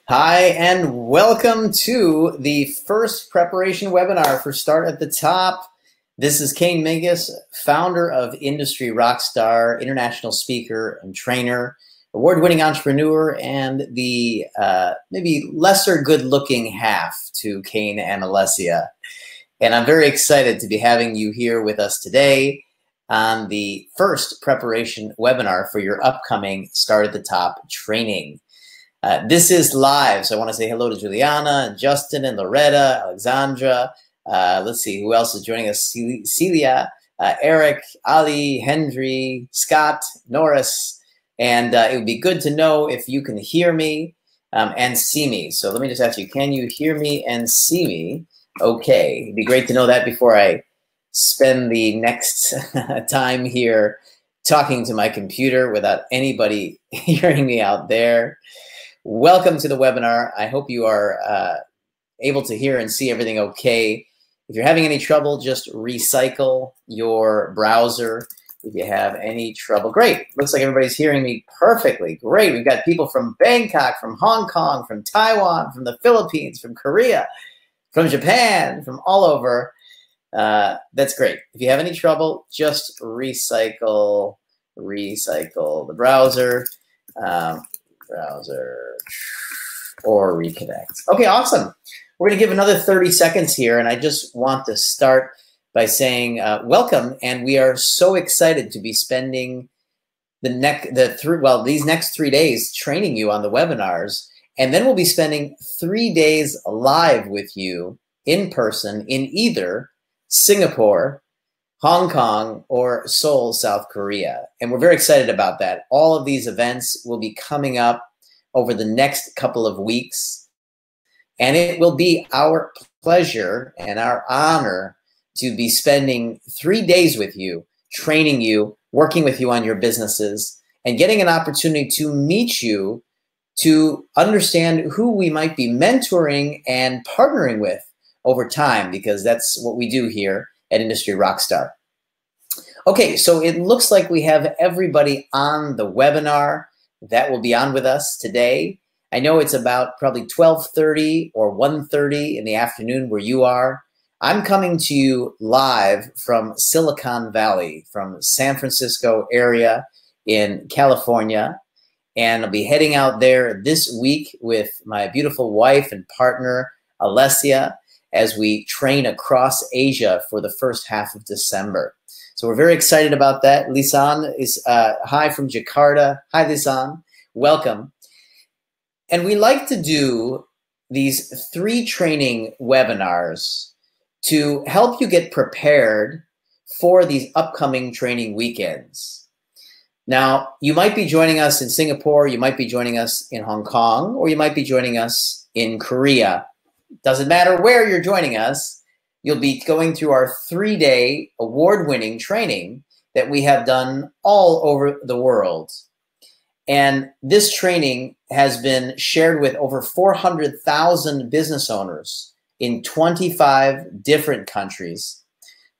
Hi, and welcome to the first preparation webinar for Start at the Top. This is Kane Mingus, founder of Industry Rockstar, international speaker and trainer, award-winning entrepreneur, and the maybe lesser good-looking half to Kane and Alessia. And I'm very excited to be having you here with us today on the first preparation webinar for your upcoming Start at the Top training. This is live, so I want to say hello to Juliana, and Justin, and Loretta, Alexandra. Let's see, who else is joining us? Celia, Eric, Ali, Hendry, Scott, Norris. And it would be good to know if you can hear me and see me. So let me just ask you, can you hear me and see me? Okay, it'd be great to know that before I spend the next time here talking to my computer without anybody hearing me out there. Welcome to the webinar. I hope you are able to hear and see everything okay. If you're having any trouble, just recycle your browser. If you have any trouble, great. Looks like everybody's hearing me perfectly. Great. We've got people from Bangkok, from Hong Kong, from Taiwan, from the Philippines, from Korea, from Japan, from all over. That's great. If you have any trouble, just recycle the browser. Or reconnect. Okay, awesome. We're going to give another 30 seconds here, and I just want to start by saying welcome, and we are so excited to be spending these next 3 days training you on the webinars, and then we'll be spending 3 days live with you in person in either Singapore, Hong Kong, or Seoul, South Korea. And we're very excited about that. All of these events will be coming up over the next couple of weeks. And it will be our pleasure and our honor to be spending 3 days with you, training you, working with you on your businesses, and getting an opportunity to meet you to understand who we might be mentoring and partnering with over time, because that's what we do here at Industry Rockstar. Okay, so it looks like we have everybody on the webinar that will be on with us today. I know it's about probably 12:30 or 1:30 in the afternoon where you are. I'm coming to you live from Silicon Valley, from San Francisco area in California. And I'll be heading out there this week with my beautiful wife and partner, Alessia, as we train across Asia for the first half of December. So we're very excited about that. Lisan is hi from Jakarta. Hi, Lisan. Welcome. And we like to do these 3 training webinars to help you get prepared for these upcoming training weekends. Now, you might be joining us in Singapore, you might be joining us in Hong Kong, or you might be joining us in Korea. Doesn't matter where you're joining us, you'll be going through our 3-day award-winning training that we have done all over the world. And this training has been shared with over 400,000 business owners in 25 different countries,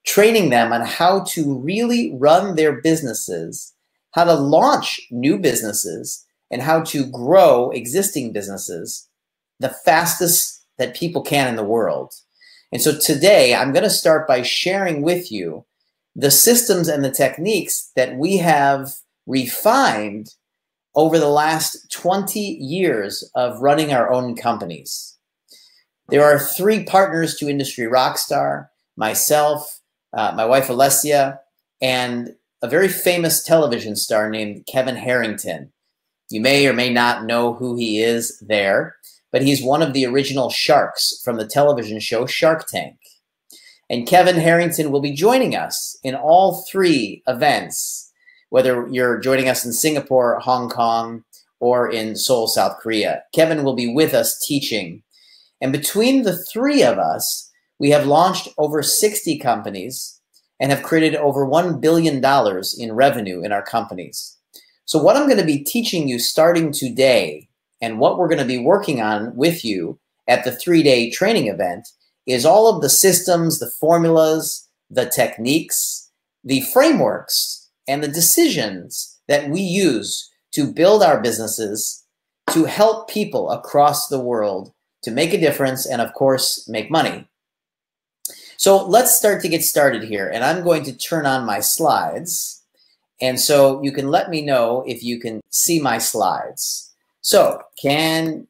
training them on how to really run their businesses, how to launch new businesses, and how to grow existing businesses the fastest that people can in the world. And so today I'm going to start by sharing with you the systems and the techniques that we have refined over the last 20 years of running our own companies. There are 3 partners to Industry Rockstar: myself, my wife Alessia, and a very famous television star named Kevin Harrington. You may or may not know who he is there, but he's one of the original sharks from the television show Shark Tank. And Kevin Harrington will be joining us in all 3 events, whether you're joining us in Singapore, Hong Kong, or in Seoul, South Korea. Kevin will be with us teaching. And between the 3 of us, we have launched over 60 companies and have created over $1 billion in revenue in our companies. So what I'm going to be teaching you starting today, and what we're going to be working on with you at the 3-day training event, is all of the systems, the formulas, the techniques, the frameworks, and the decisions that we use to build our businesses to help people across the world to make a difference and, of course, make money. So let's start to get started here. And I'm going to turn on my slides. And so you can let me know if you can see my slides. So can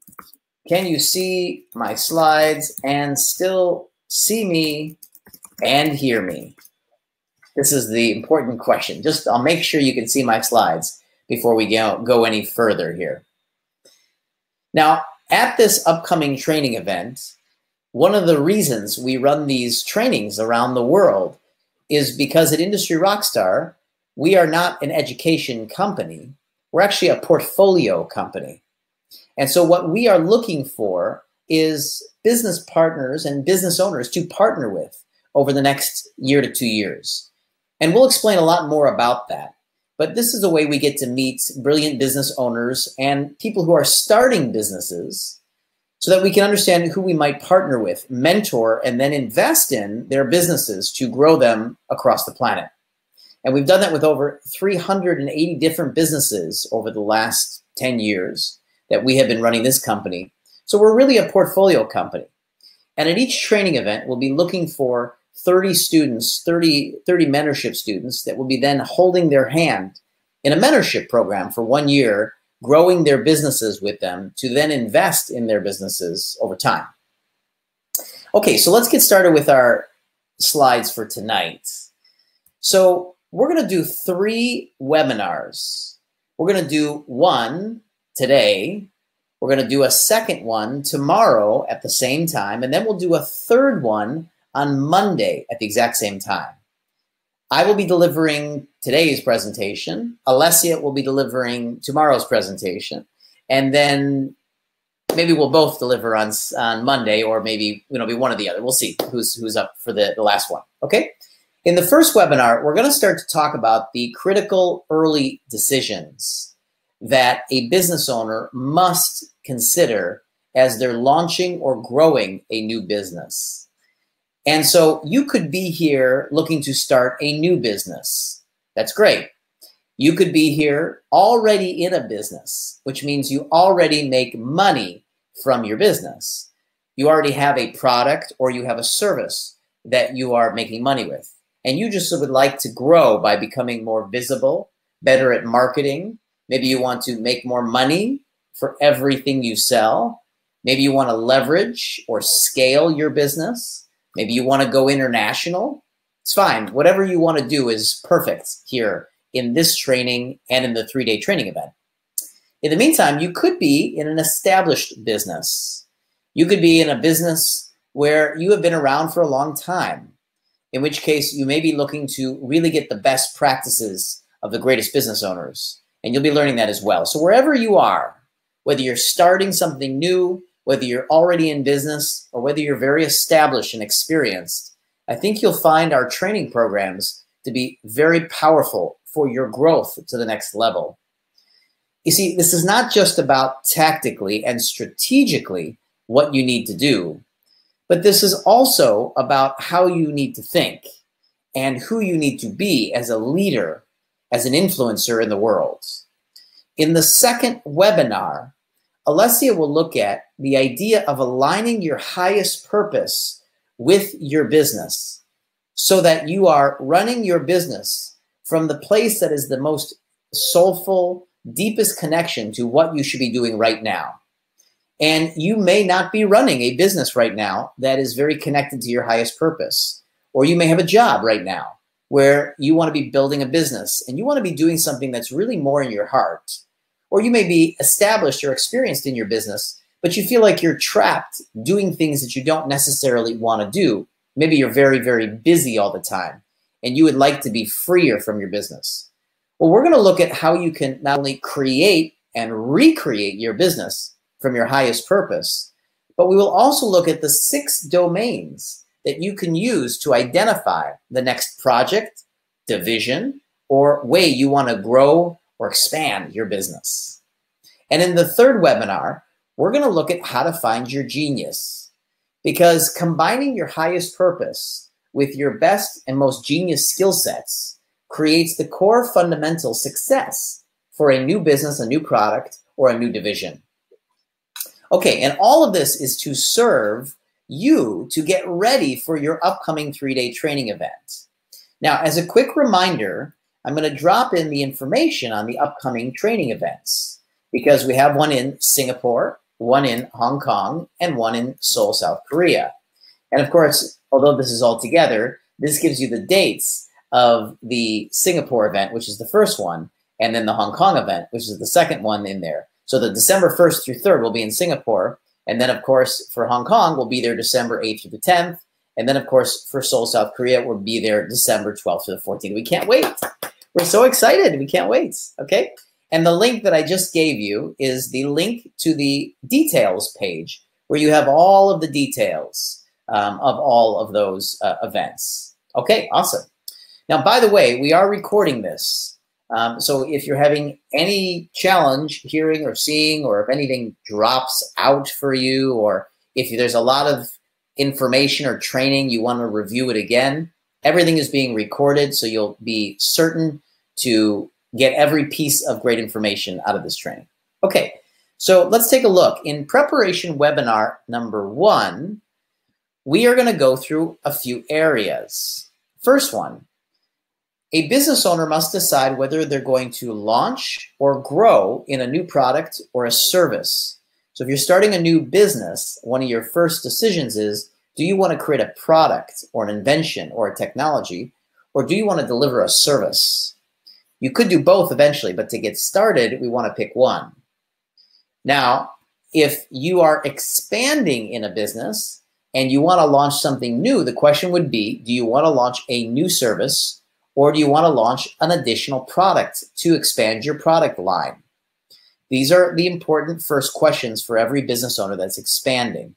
you see my slides and still see me and hear me? This is the important question. I'll make sure you can see my slides before we go any further here. Now, at this upcoming training event, one of the reasons we run these trainings around the world is because at Industry Rockstar, we are not an education company. We're actually a portfolio company. And so what we are looking for is business partners and business owners to partner with over the next year to 2 years. And we'll explain a lot more about that. But this is a way we get to meet brilliant business owners and people who are starting businesses so that we can understand who we might partner with, mentor, and then invest in their businesses to grow them across the planet. And we've done that with over 380 different businesses over the last 10 years that we have been running this company. So we're really a portfolio company. And at each training event, we'll be looking for 30 students, 30 mentorship students that will be then holding their hand in a mentorship program for 1 year, growing their businesses with them to then invest in their businesses over time. Okay, so let's get started with our slides for tonight. So we're going to do 3 webinars. We're going to do one today. We're going to do a second one tomorrow at the same time, and then we'll do a third one on Monday at the exact same time. I will be delivering today's presentation. Alessia will be delivering tomorrow's presentation. And then maybe we'll both deliver on Monday, or maybe be one or the other. We'll see who's up for the last one, okay? In the first webinar, we're gonna start to talk about the critical early decisions that a business owner must consider as they're launching or growing a new business. And so you could be here looking to start a new business. That's great. You could be here already in a business, which means you already make money from your business. You already have a product or you have a service that you are making money with. And you just would like to grow by becoming more visible, better at marketing. Maybe you want to make more money for everything you sell. Maybe you want to leverage or scale your business. Maybe you want to go international. It's fine. Whatever you want to do is perfect here in this training and in the 3-day training event. In the meantime, you could be in an established business. You could be in a business where you have been around for a long time, in which case you may be looking to really get the best practices of the greatest business owners. And you'll be learning that as well. So wherever you are, whether you're starting something new, whether you're already in business, or whether you're very established and experienced, I think you'll find our training programs to be very powerful for your growth to the next level. You see, this is not just about tactically and strategically what you need to do, but this is also about how you need to think and who you need to be as a leader, as an influencer in the world. In the second webinar, Alessia will look at the idea of aligning your highest purpose with your business so that you are running your business from the place that is the most soulful, deepest connection to what you should be doing right now. And you may not be running a business right now that is very connected to your highest purpose. Or you may have a job right now where you want to be building a business and you want to be doing something that's really more in your heart. Or you may be established or experienced in your business, but you feel like you're trapped doing things that you don't necessarily want to do. Maybe you're very, very busy all the time and you would like to be freer from your business. Well, we're going to look at how you can not only create and recreate your business from your highest purpose, but we will also look at the 6 domains that you can use to identify the next project, division, or way you want to grow or expand your business. And in the third webinar, we're going to look at how to find your genius, because combining your highest purpose with your best and most genius skill sets creates the core fundamental success for a new business, a new product, or a new division. Okay, and all of this is to serve you to get ready for your upcoming 3-day training event. Now, as a quick reminder, I'm going to drop in the information on the upcoming training events because we have one in Singapore, one in Hong Kong, and one in Seoul, South Korea. And of course, although this is all together, this gives you the dates of the Singapore event, which is the first one, and then the Hong Kong event, which is the second one in there. So the December 1st through 3rd will be in Singapore. And then, of course, for Hong Kong, we'll be there December 8th through the 10th. And then, of course, for Seoul, South Korea, we'll be there December 12th to the 14th. We can't wait. We're so excited. We can't wait. Okay. And the link that I just gave you is the link to the details page where you have all of the details of all of those events. Okay, awesome. Now, by the way, we are recording this. So if you're having any challenge hearing or seeing, or if anything drops out for you, or if there's a lot of information or training, you want to review it again, everything is being recorded, so you'll be certain to get every piece of great information out of this training. Okay, so let's take a look. In preparation webinar number 1, we are going to go through a few areas. First one, a business owner must decide whether they're going to launch or grow in a new product or a service. So if you're starting a new business, one of your first decisions is, do you want to create a product or an invention or a technology, or do you want to deliver a service? You could do both eventually, but to get started, we want to pick one. Now, if you are expanding in a business and you want to launch something new, the question would be, do you want to launch a new service, or do you want to launch an additional product to expand your product line? These are the important first questions for every business owner that's expanding.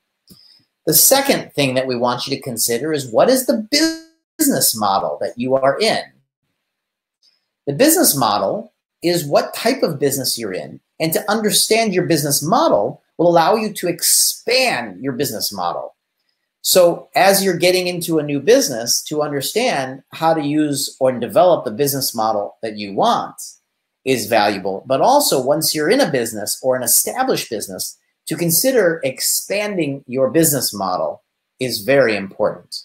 The second thing that we want you to consider is, what is the business model that you are in? The business model is what type of business you're in, and to understand your business model will allow you to expand your business model. So as you're getting into a new business, to understand how to use or develop the business model that you want is valuable. But also, once you're in a business or an established business, to consider expanding your business model is very important.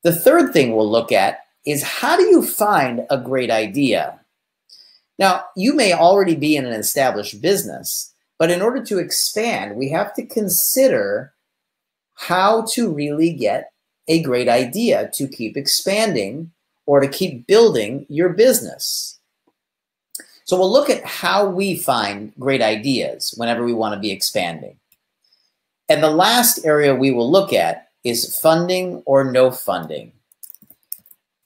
The third thing we'll look at is, how do you find a great idea? Now, you may already be in an established business, but in order to expand, we have to consider how to really get a great idea to keep expanding or to keep building your business. So we'll look at how we find great ideas whenever we want to be expanding. And the last area we will look at is funding or no funding.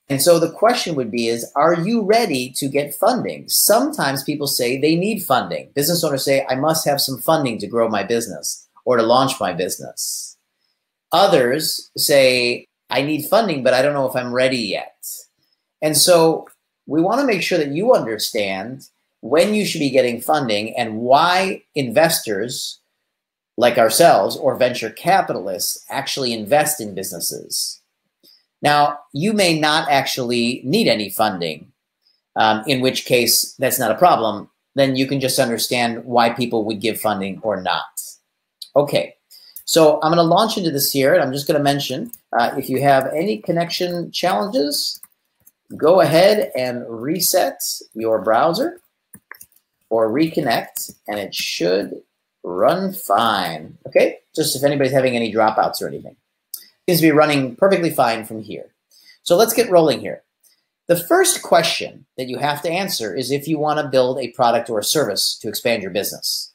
And so the question would be is, are you ready to get funding? Sometimes people say they need funding. Business owners say, I must have some funding to grow my business or to launch my business. Others say, I need funding, but I don't know if I'm ready yet. And so we want to make sure that you understand when you should be getting funding and why investors like ourselves or venture capitalists actually invest in businesses. Now, you may not actually need any funding, in which case that's not a problem. Then you can just understand why people would give funding or not. Okay. So I'm going to launch into this here, and I'm just going to mention, if you have any connection challenges, go ahead and reset your browser or reconnect, and it should run fine. Okay, just if anybody's having any dropouts or anything. It seems to be running perfectly fine from here. So let's get rolling here. The first question that you have to answer is if you want to build a product or a service to expand your business.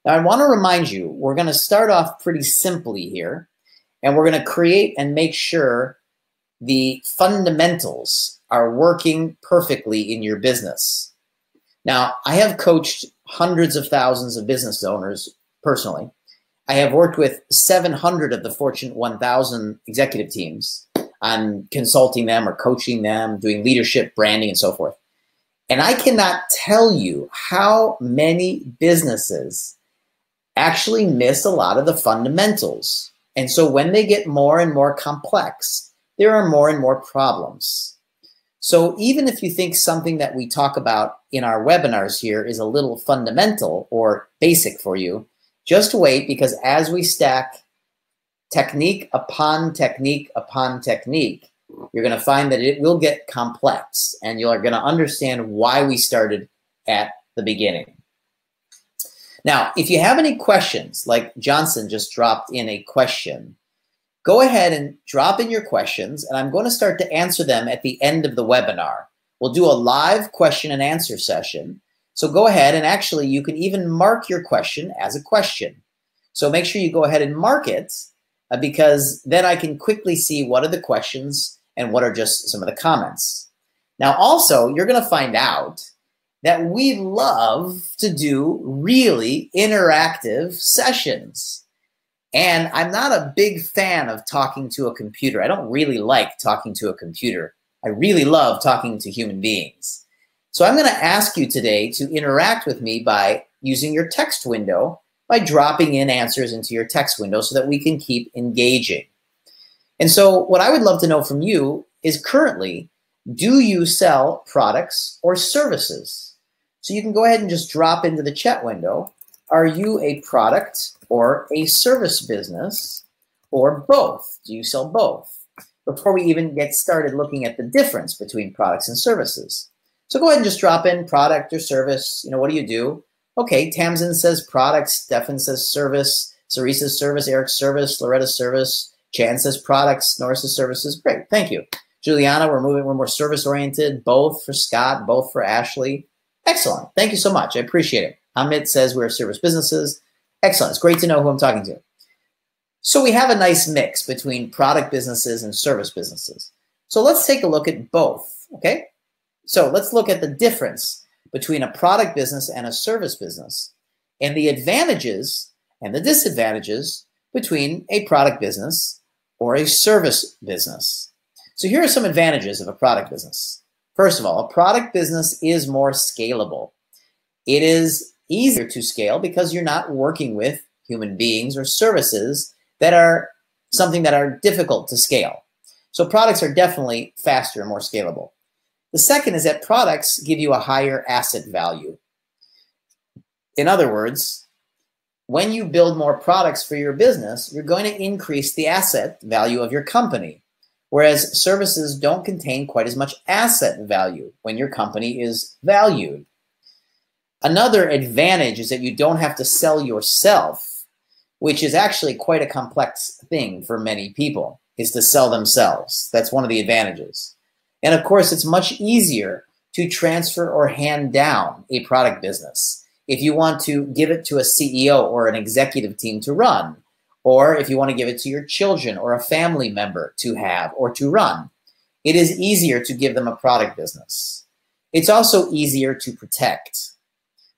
Now, I want to remind you, we're going to start off pretty simply here, and we're going to create and make sure the fundamentals are working perfectly in your business. Now, I have coached hundreds of thousands of business owners personally. I have worked with 700 of the Fortune 1000 executive teams on consulting them or coaching them, doing leadership, branding, and so forth. And I cannot tell you how many businesses actually miss a lot of the fundamentals. And so when they get more and more complex, there are more and more problems. So even if you think something that we talk about in our webinars here is a little fundamental or basic for you, Just wait, because as we stack technique upon technique upon technique, you're going to find that it will get complex, and you're going to understand why we started at the beginning. Now, if you have any questions, like Johnson just dropped in a question, go ahead and drop in your questions, and I'm going to start to answer them at the end of the webinar. We'll do a live question and answer session. So go ahead, and actually you can even mark your question as a question. So make sure you go ahead and mark it, because then I can quickly see what are the questions and what are just some of the comments. Now also, you're going to find out that we love to do really interactive sessions. And I'm not a big fan of talking to a computer. I don't really like talking to a computer. I really love talking to human beings. So I'm going to ask you today to interact with me by using your text window, by dropping in answers into your text window so that we can keep engaging. And so what I would love to know from you is, currently, do you sell products or services? So you can go ahead and just drop into the chat window. Are you a product or a service business, or both? Do you sell both? Before we even get started looking at the difference between products and services. So go ahead and just drop in product or service. You know, what do you do? Okay, Tamsin says products, Stefan says service, Cerise says service, Eric service, Loretta service, Chan says products, Norris says services. Great, thank you. Juliana, we're more service oriented, both for Scott, both for Ashley. Excellent, thank you so much, I appreciate it. Amit says we're service businesses. Excellent, it's great to know who I'm talking to. So we have a nice mix between product businesses and service businesses. So let's take a look at both, okay? So let's look at the difference between a product business and a service business, and the advantages and the disadvantages between a product business or a service business. So here are some advantages of a product business. First of all, a product business is more scalable. It is easier to scale because you're not working with human beings or services that are something that are difficult to scale. So products are definitely faster and more scalable. The second is that products give you a higher asset value. In other words, when you build more products for your business, you're going to increase the asset value of your company, whereas services don't contain quite as much asset value when your company is valued. Another advantage is that you don't have to sell yourself, which is actually quite a complex thing for many people, is to sell themselves. That's one of the advantages. And of course, it's much easier to transfer or hand down a product business if you want to give it to a CEO or an executive team to run, or if you want to give it to your children or a family member to have or to run. It is easier to give them a product business. It's also easier to protect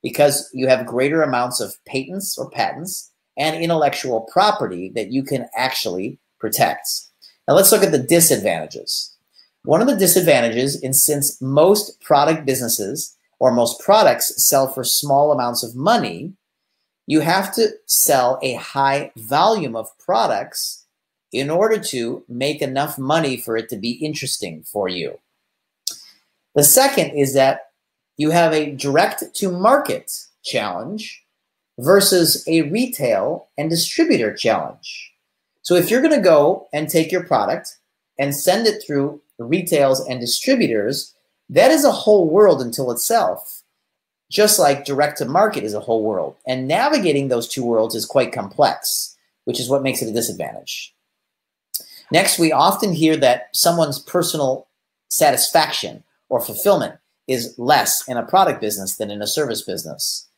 because you have greater amounts of patents or patents and intellectual property that you can actually protect. Now let's look at the disadvantages. One of the disadvantages is, since most product businesses or most products sell for small amounts of money, you have to sell a high volume of products in order to make enough money for it to be interesting for you. The second is that you have a direct-to-market challenge versus a retail and distributor challenge. So if you're going to go and take your product and send it through retails and distributors, that is a whole world until itself, just like direct-to-market is a whole world. And navigating those two worlds is quite complex, which is what makes it a disadvantage. Next, we often hear that someone's personal satisfaction or fulfillment is less in a product business than in a service business.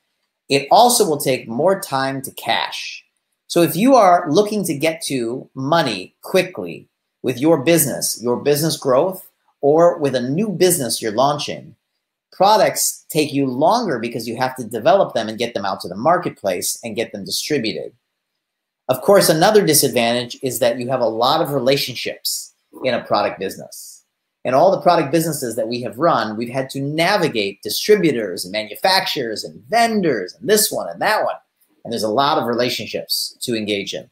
It also will take more time to cash. So if you are looking to get to money quickly with your business growth, or with a new business you're launching, products take you longer because you have to develop them and get them out to the marketplace and get them distributed. Of course, another disadvantage is that you have a lot of relationships in a product business. In all the product businesses that we have run, we've had to navigate distributors and manufacturers and vendors and this one and that one. And there's a lot of relationships to engage in.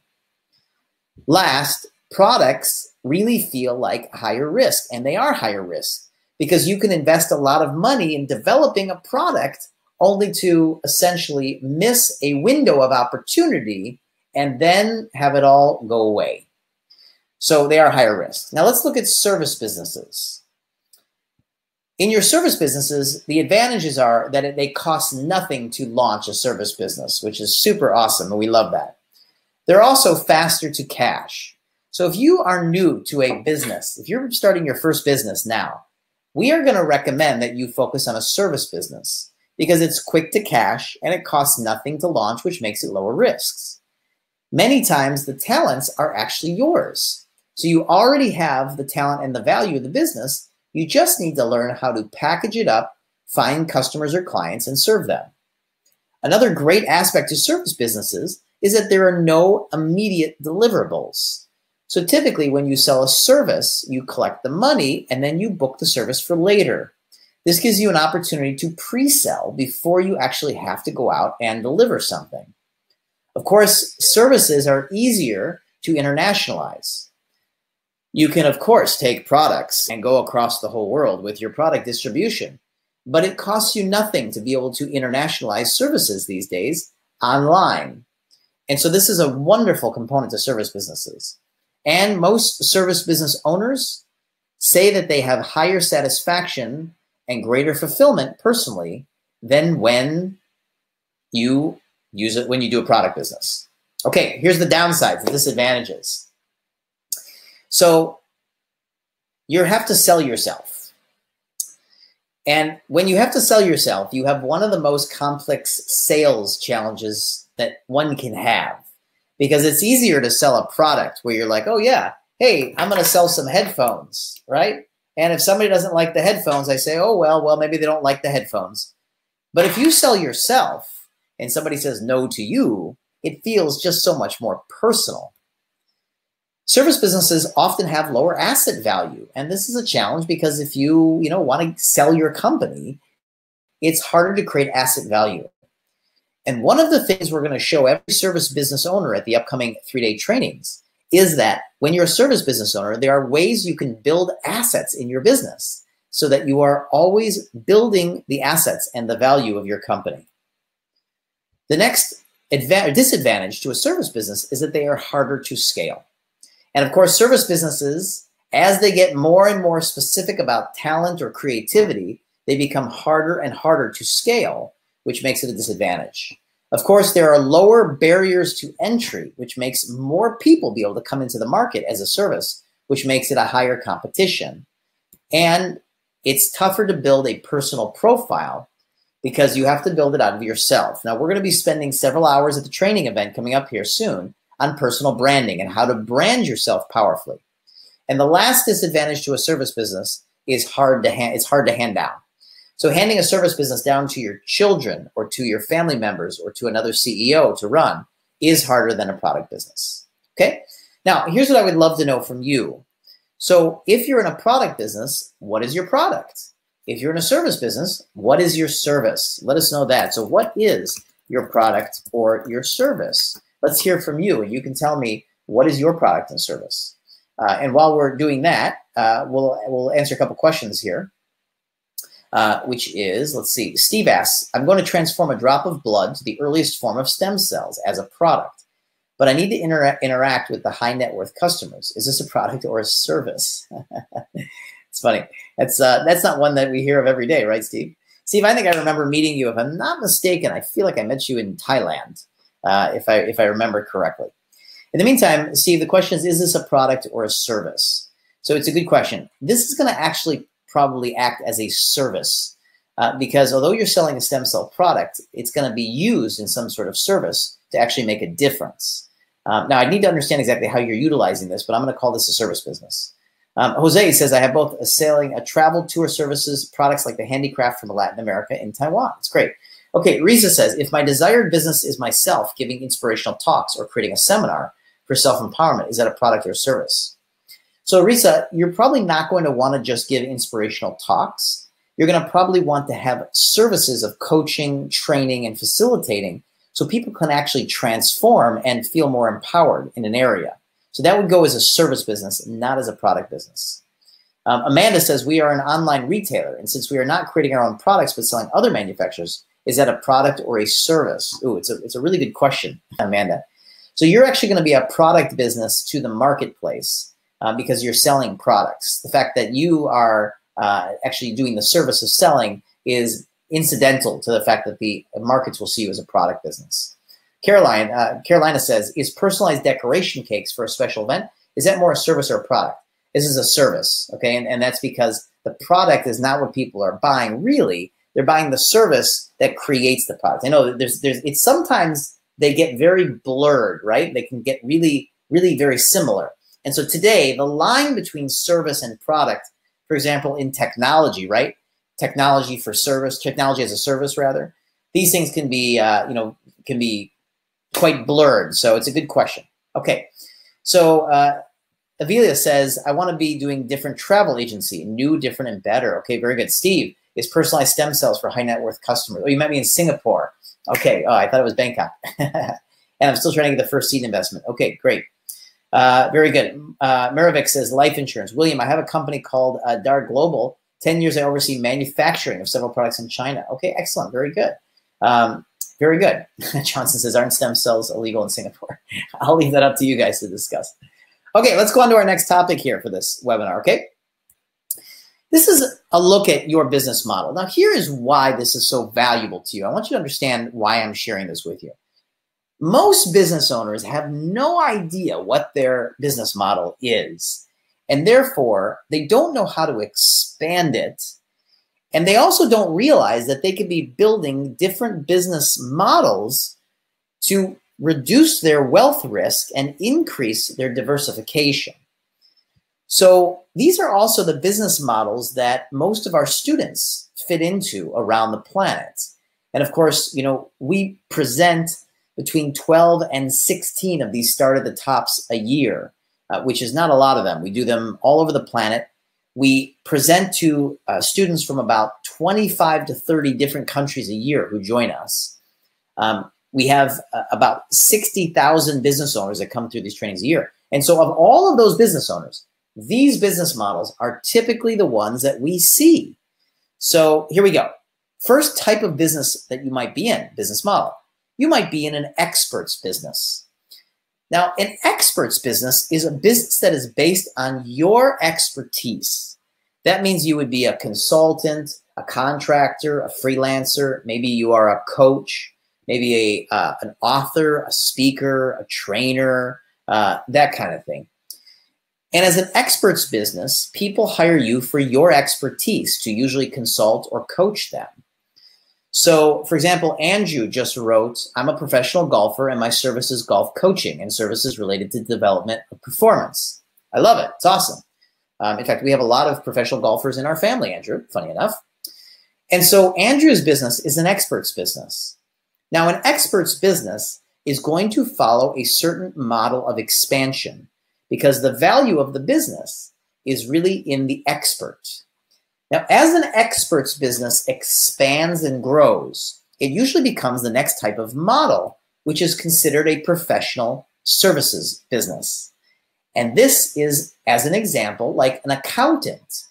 Last, products really feel like higher risk, and they are higher risk because you can invest a lot of money in developing a product only to essentially miss a window of opportunity and then have it all go away. So they are higher risk. Now let's look at service businesses. In your service businesses, the advantages are that they cost nothing to launch a service business, which is super awesome, and we love that. They're also faster to cash. So if you are new to a business, if you're starting your first business now, we are going to recommend that you focus on a service business because it's quick to cash and it costs nothing to launch, which makes it lower risks. Many times the talents are actually yours. So you already have the talent and the value of the business. You just need to learn how to package it up, find customers or clients, and serve them. Another great aspect to service businesses is that there are no immediate deliverables. So typically when you sell a service, you collect the money and then you book the service for later. This gives you an opportunity to pre-sell before you actually have to go out and deliver something. Of course, services are easier to internationalize. You can, of course, take products and go across the whole world with your product distribution, but it costs you nothing to be able to internationalize services these days online. And so this is a wonderful component to service businesses. And most service business owners say that they have higher satisfaction and greater fulfillment personally than when you use it when you do a product business. Okay, here's the downsides, the disadvantages. So you have to sell yourself. And when you have to sell yourself, you have one of the most complex sales challenges that one can have. Because it's easier to sell a product where you're like, oh yeah, hey, I'm going to sell some headphones, right? And if somebody doesn't like the headphones, I say, oh, well, maybe they don't like the headphones. But if you sell yourself and somebody says no to you, it feels just so much more personal. Service businesses often have lower asset value. And this is a challenge because if you want to sell your company, it's harder to create asset value. And one of the things we're going to show every service business owner at the upcoming 3-day trainings is that when you're a service business owner, there are ways you can build assets in your business so that you are always building the assets and the value of your company. The next disadvantage to a service business is that they are harder to scale. And of course, service businesses, as they get more and more specific about talent or creativity, they become harder and harder to scale, which makes it a disadvantage. Of course, there are lower barriers to entry, which makes more people be able to come into the market as a service, which makes it a higher competition. And it's tougher to build a personal profile because you have to build it out of yourself. Now, we're going to be spending several hours at the training event coming up here soon on personal branding and how to brand yourself powerfully. And the last disadvantage to a service business is it's hard to hand down. So handing a service business down to your children or to your family members or to another CEO to run is harder than a product business. Okay? Now, here's what I would love to know from you. So if you're in a product business, what is your product? If you're in a service business, what is your service? Let us know that. So what is your product or your service? Let's hear from you, and you can tell me what is your product and service. And while we're doing that, we'll answer a couple questions here. Which is, let's see, Steve asks, I'm going to transform a drop of blood to the earliest form of stem cells as a product, but I need to interact with the high net worth customers. Is this a product or a service? It's funny. That's not one that we hear of every day, right, Steve? Steve, I think I remember meeting you. If I'm not mistaken, I feel like I met you in Thailand, if I remember correctly. In the meantime, Steve, the question is this a product or a service? So it's a good question. This is going to actually probably act as a service because although you're selling a stem cell product, it's going to be used in some sort of service to actually make a difference. Now, I need to understand exactly how you're utilizing this, but I'm going to call this a service business. Jose says, I have both a travel tour services, products like the handicraft from Latin America and Taiwan. It's great. Okay, Risa says, if my desired business is myself giving inspirational talks or creating a seminar for self-empowerment, is that a product or a service? So Risa, you're probably not going to want to just give inspirational talks. You're going to probably want to have services of coaching, training, and facilitating so people can actually transform and feel more empowered in an area. So that would go as a service business, not as a product business. Amanda says, we are an online retailer, and since we are not creating our own products but selling other manufacturers, Is that a product or a service? Ooh, it's a really good question, Amanda. So you're actually going to be a product business to the marketplace because you're selling products. The fact that you are actually doing the service of selling is incidental to the fact that the markets will see you as a product business. Carolina says, is personalized decoration cakes for a special event, is that more a service or a product? This is a service, okay? And that's because the product is not what people are buying, really. They're buying the service that creates the product. I know it's sometimes they get very blurred, right? They can get really, really very similar. And so today, the line between service and product, for example, in technology, right? Technology for service, technology as a service, rather. These things can be, can be quite blurred. So it's a good question. Okay, so Avilia says, I want to be doing different travel agency, new, different, and better. Okay, very good. Steve, is personalized stem cells for high net worth customers. Oh, you met me in Singapore. Okay, oh, I thought it was Bangkok. And I'm still trying to get the first seed investment. Okay, great. Very good. Maravik says, life insurance. William, I have a company called DAR Global. 10 years I oversee manufacturing of several products in China. Okay, excellent. Very good. Very good. Johnson says, aren't stem cells illegal in Singapore? I'll leave that up to you guys to discuss. Okay, let's go on to our next topic here for this webinar, okay? This is a look at your business model. Now, here is why this is so valuable to you. I want you to understand why I'm sharing this with you. Most business owners have no idea what their business model is, and therefore, they don't know how to expand it, and they also don't realize that they could be building different business models to reduce their wealth risk and increase their diversification. So these are also the business models that most of our students fit into around the planet. And of course, we present between 12 and 16 of these start at the tops a year, which is not a lot of them. We do them all over the planet. We present to students from about 25 to 30 different countries a year who join us. We have about 60,000 business owners that come through these trainings a year. And so of all of those business owners, these business models are typically the ones that we see. So here we go. First type of business that you might be in, business model. You might be in an expert's business. Now, an expert's business is a business that is based on your expertise. That means you would be a consultant, a contractor, a freelancer. Maybe you are a coach, maybe an author, a speaker, a trainer, that kind of thing. And as an expert's business, people hire you for your expertise to usually consult or coach them. So, for example, Andrew just wrote, I'm a professional golfer and my service is golf coaching and services related to development of performance. I love it. It's awesome. In fact, we have a lot of professional golfers in our family, Andrew, funny enough. And so Andrew's business is an expert's business. Now, an expert's business is going to follow a certain model of expansion because the value of the business is really in the expert. Now, as an expert's business expands and grows, it usually becomes the next type of model, which is considered a professional services business. And this is, as an example, like an accountant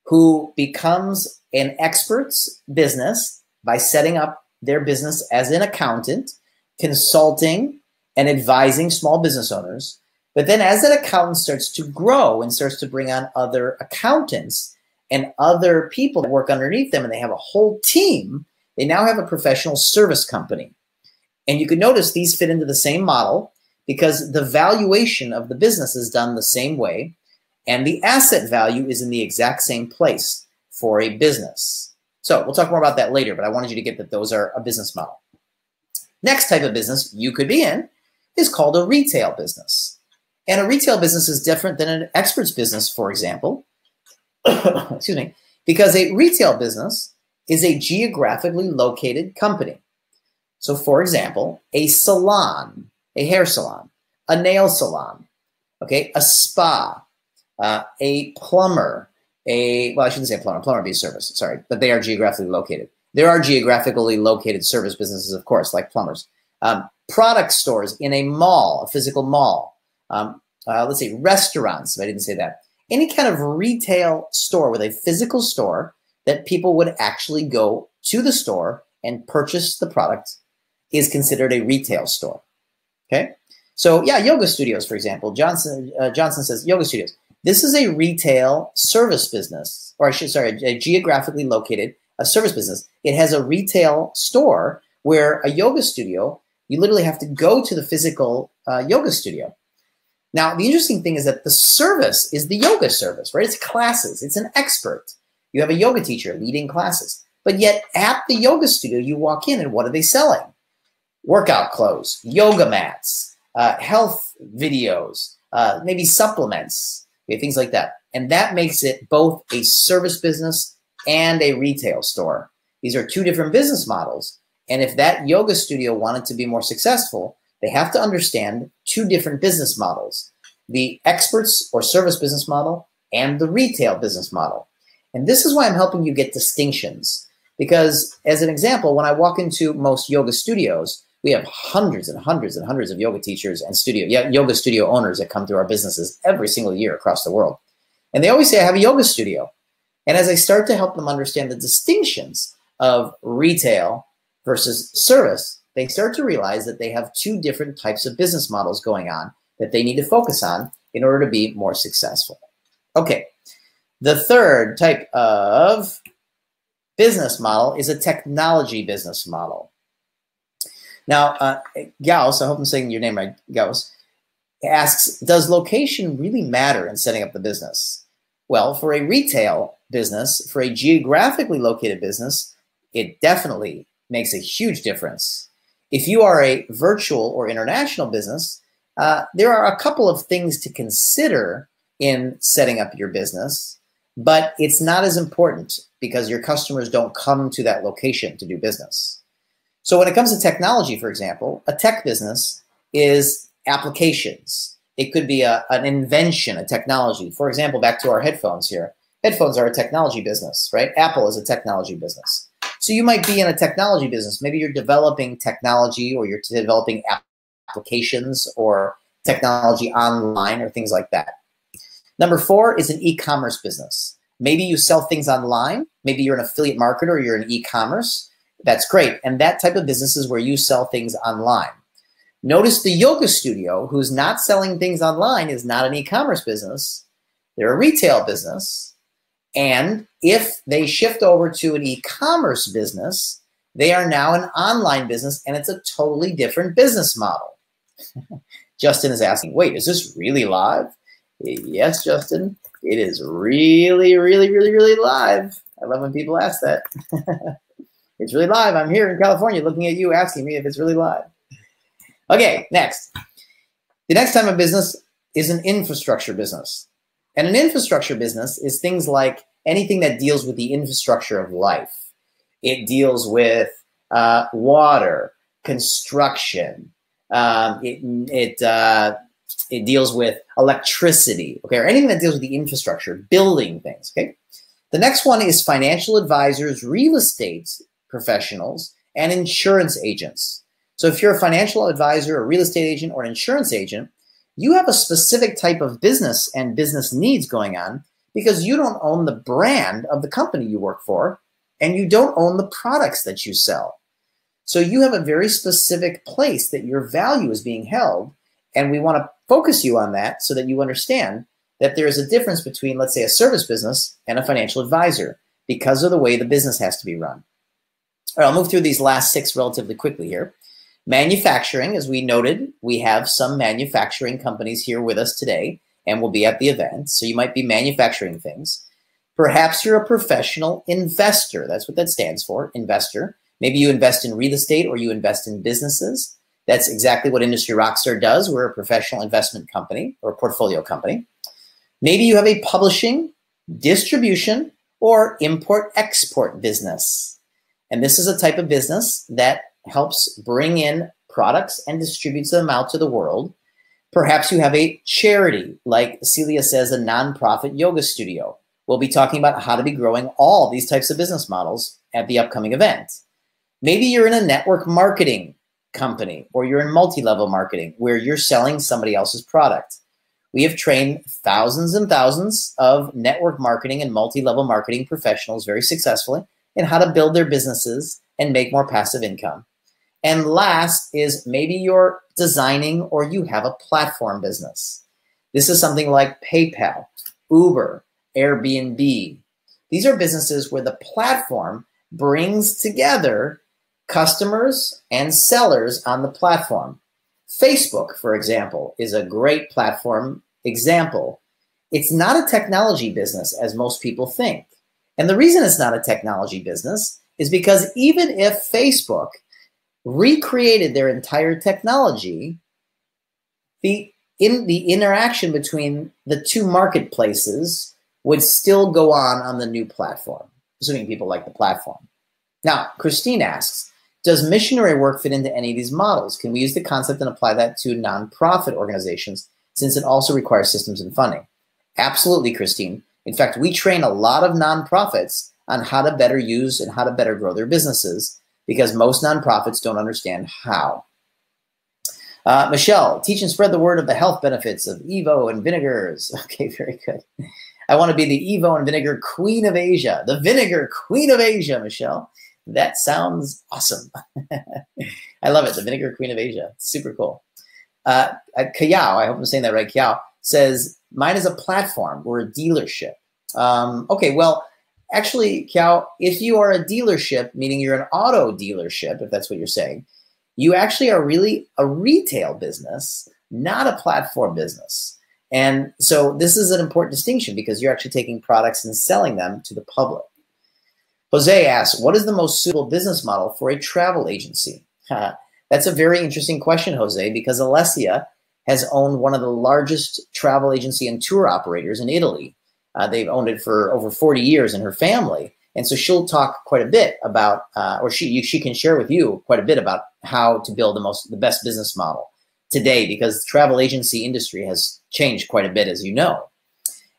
who becomes an expert's business by setting up their business as an accountant, consulting and advising small business owners. But then as that accountant starts to grow and starts to bring on other accountants and other people that work underneath them, and they have a whole team, they now have a professional service company. And you can notice these fit into the same model because the valuation of the business is done the same way, and the asset value is in the exact same place for a business. So we'll talk more about that later, but I wanted you to get that those are a business model. Next type of business you could be in is called a retail business. And a retail business is different than an expert's business, for example, excuse me, because a retail business is a geographically located company. So for example, a salon, a hair salon, a nail salon, okay, a spa, a plumber, well, I shouldn't say plumber would be a service, sorry, but they are geographically located. There are geographically located service businesses, of course, like plumbers. Product stores in a mall, a physical mall. Let's say restaurants, if I didn't say that. Any kind of retail store with a physical store that people would actually go to the store and purchase the product is considered a retail store. Okay, so yeah, yoga studios, for example. Johnson says yoga studios. This is a retail service business, or a geographically located service business. It has a retail store where a yoga studio, you literally have to go to the physical yoga studio. Now, the interesting thing is that the service is the yoga service, right? It's classes. It's an expert. You have a yoga teacher leading classes. But yet at the yoga studio, you walk in and what are they selling? Workout clothes, yoga mats, health videos, maybe supplements, things like that. And that makes it both a service business and a retail store. These are two different business models. And if that yoga studio wanted to be more successful, they have to understand two different business models, the experts or service business model and the retail business model. And this is why I'm helping you get distinctions. Because as an example, when I walk into most yoga studios, we have hundreds and hundreds and hundreds of yoga teachers and yoga studio owners that come through our businesses every single year across the world. And they always say, I have a yoga studio. And as I start to help them understand the distinctions of retail versus service, they start to realize that they have two different types of business models going on that they need to focus on in order to be more successful. Okay, the third type of business model is a technology business model. Now, Gauss, I hope I'm saying your name right, Gauss, asks, does location really matter in setting up the business? Well, for a retail business, for a geographically located business, it definitely makes a huge difference. If you are a virtual or international business, there are a couple of things to consider in setting up your business, but it's not as important because your customers don't come to that location to do business. So when it comes to technology, for example, a tech business is applications. It could be an invention, a technology. For example, back to our headphones here. Headphones are a technology business, right? Apple is a technology business. So you might be in a technology business. Maybe you're developing technology or you're developing applications or technology online or things like that. Number 4 is an e-commerce business. Maybe you sell things online. Maybe you're an affiliate marketer or you're in e-commerce. That's great. And that type of business is where you sell things online. Notice the yoga studio who's not selling things online is not an e-commerce business. They're a retail business. And if they shift over to an e-commerce business, they are now an online business and it's a totally different business model. Justin is asking, wait, is this really live? Yes, Justin, it is really, really, really, really live. I love when people ask that. It's really live. I'm here in California looking at you asking me if it's really live. Okay, next. The next type of business is an infrastructure business. And an infrastructure business is things like anything that deals with the infrastructure of life. It deals with water, construction. It deals with electricity, okay, or anything that deals with the infrastructure, building things, okay? The next one is financial advisors, real estate professionals, and insurance agents. So if you're a financial advisor, a real estate agent, or an insurance agent, you have a specific type of business and business needs going on because you don't own the brand of the company you work for, and you don't own the products that you sell. So you have a very specific place that your value is being held, and we want to focus you on that so that you understand that there is a difference between, let's say, a service business and a financial advisor because of the way the business has to be run. All right, I'll move through these last 6 relatively quickly here. Manufacturing, as we noted, we have some manufacturing companies here with us today and will be at the event. So you might be manufacturing things. Perhaps you're a professional investor. That's what that stands for, investor. Maybe you invest in real estate or you invest in businesses. That's exactly what Industry Rockstar does. We're a professional investment company or portfolio company. Maybe you have a publishing, distribution, or import-export business. And this is a type of business that helps bring in products and distributes them out to the world. Perhaps you have a charity, like Celia says, a nonprofit yoga studio. We'll be talking about how to be growing all these types of business models at the upcoming event. Maybe you're in a network marketing company or you're in multi-level marketing where you're selling somebody else's product. We have trained thousands and thousands of network marketing and multi-level marketing professionals very successfully in how to build their businesses and make more passive income. And last is maybe you're designing or you have a platform business. This is something like PayPal, Uber, Airbnb. These are businesses where the platform brings together customers and sellers on the platform. Facebook, for example, is a great platform example. It's not a technology business as most people think. And the reason it's not a technology business is because even if Facebook recreated their entire technology, the interaction between the two marketplaces would still go on the new platform, assuming people like the platform. Now, Christine asks, does missionary work fit into any of these models? Can we use the concept and apply that to nonprofit organizations since it also requires systems and funding? Absolutely, Christine. In fact, we train a lot of nonprofits on how to better use and how to better grow their businesses because most nonprofits don't understand how. Michelle, teach and spread the word of the health benefits of Evo and vinegars. Okay, very good. I want to be the Evo and vinegar queen of Asia, the vinegar queen of Asia, Michelle. That sounds awesome. I love it, the vinegar queen of Asia. Super cool. Kayao, I hope I'm saying that right, Kayao, says, mine is a platform or a dealership. Okay, well, actually, Kayao, if you are a dealership, meaning you're an auto dealership, if that's what you're saying, you actually are really a retail business, not a platform business. And so this is an important distinction because you're actually taking products and selling them to the public. Jose asks, what is the most suitable business model for a travel agency? That's a very interesting question, Jose, because Alessia has owned one of the largest travel agency and tour operators in Italy. They've owned it for over 40 years in her family. And so she'll talk quite a bit about, or she can share with you quite a bit about how to build the best business model today, because the travel agency industry has changed quite a bit, as you know.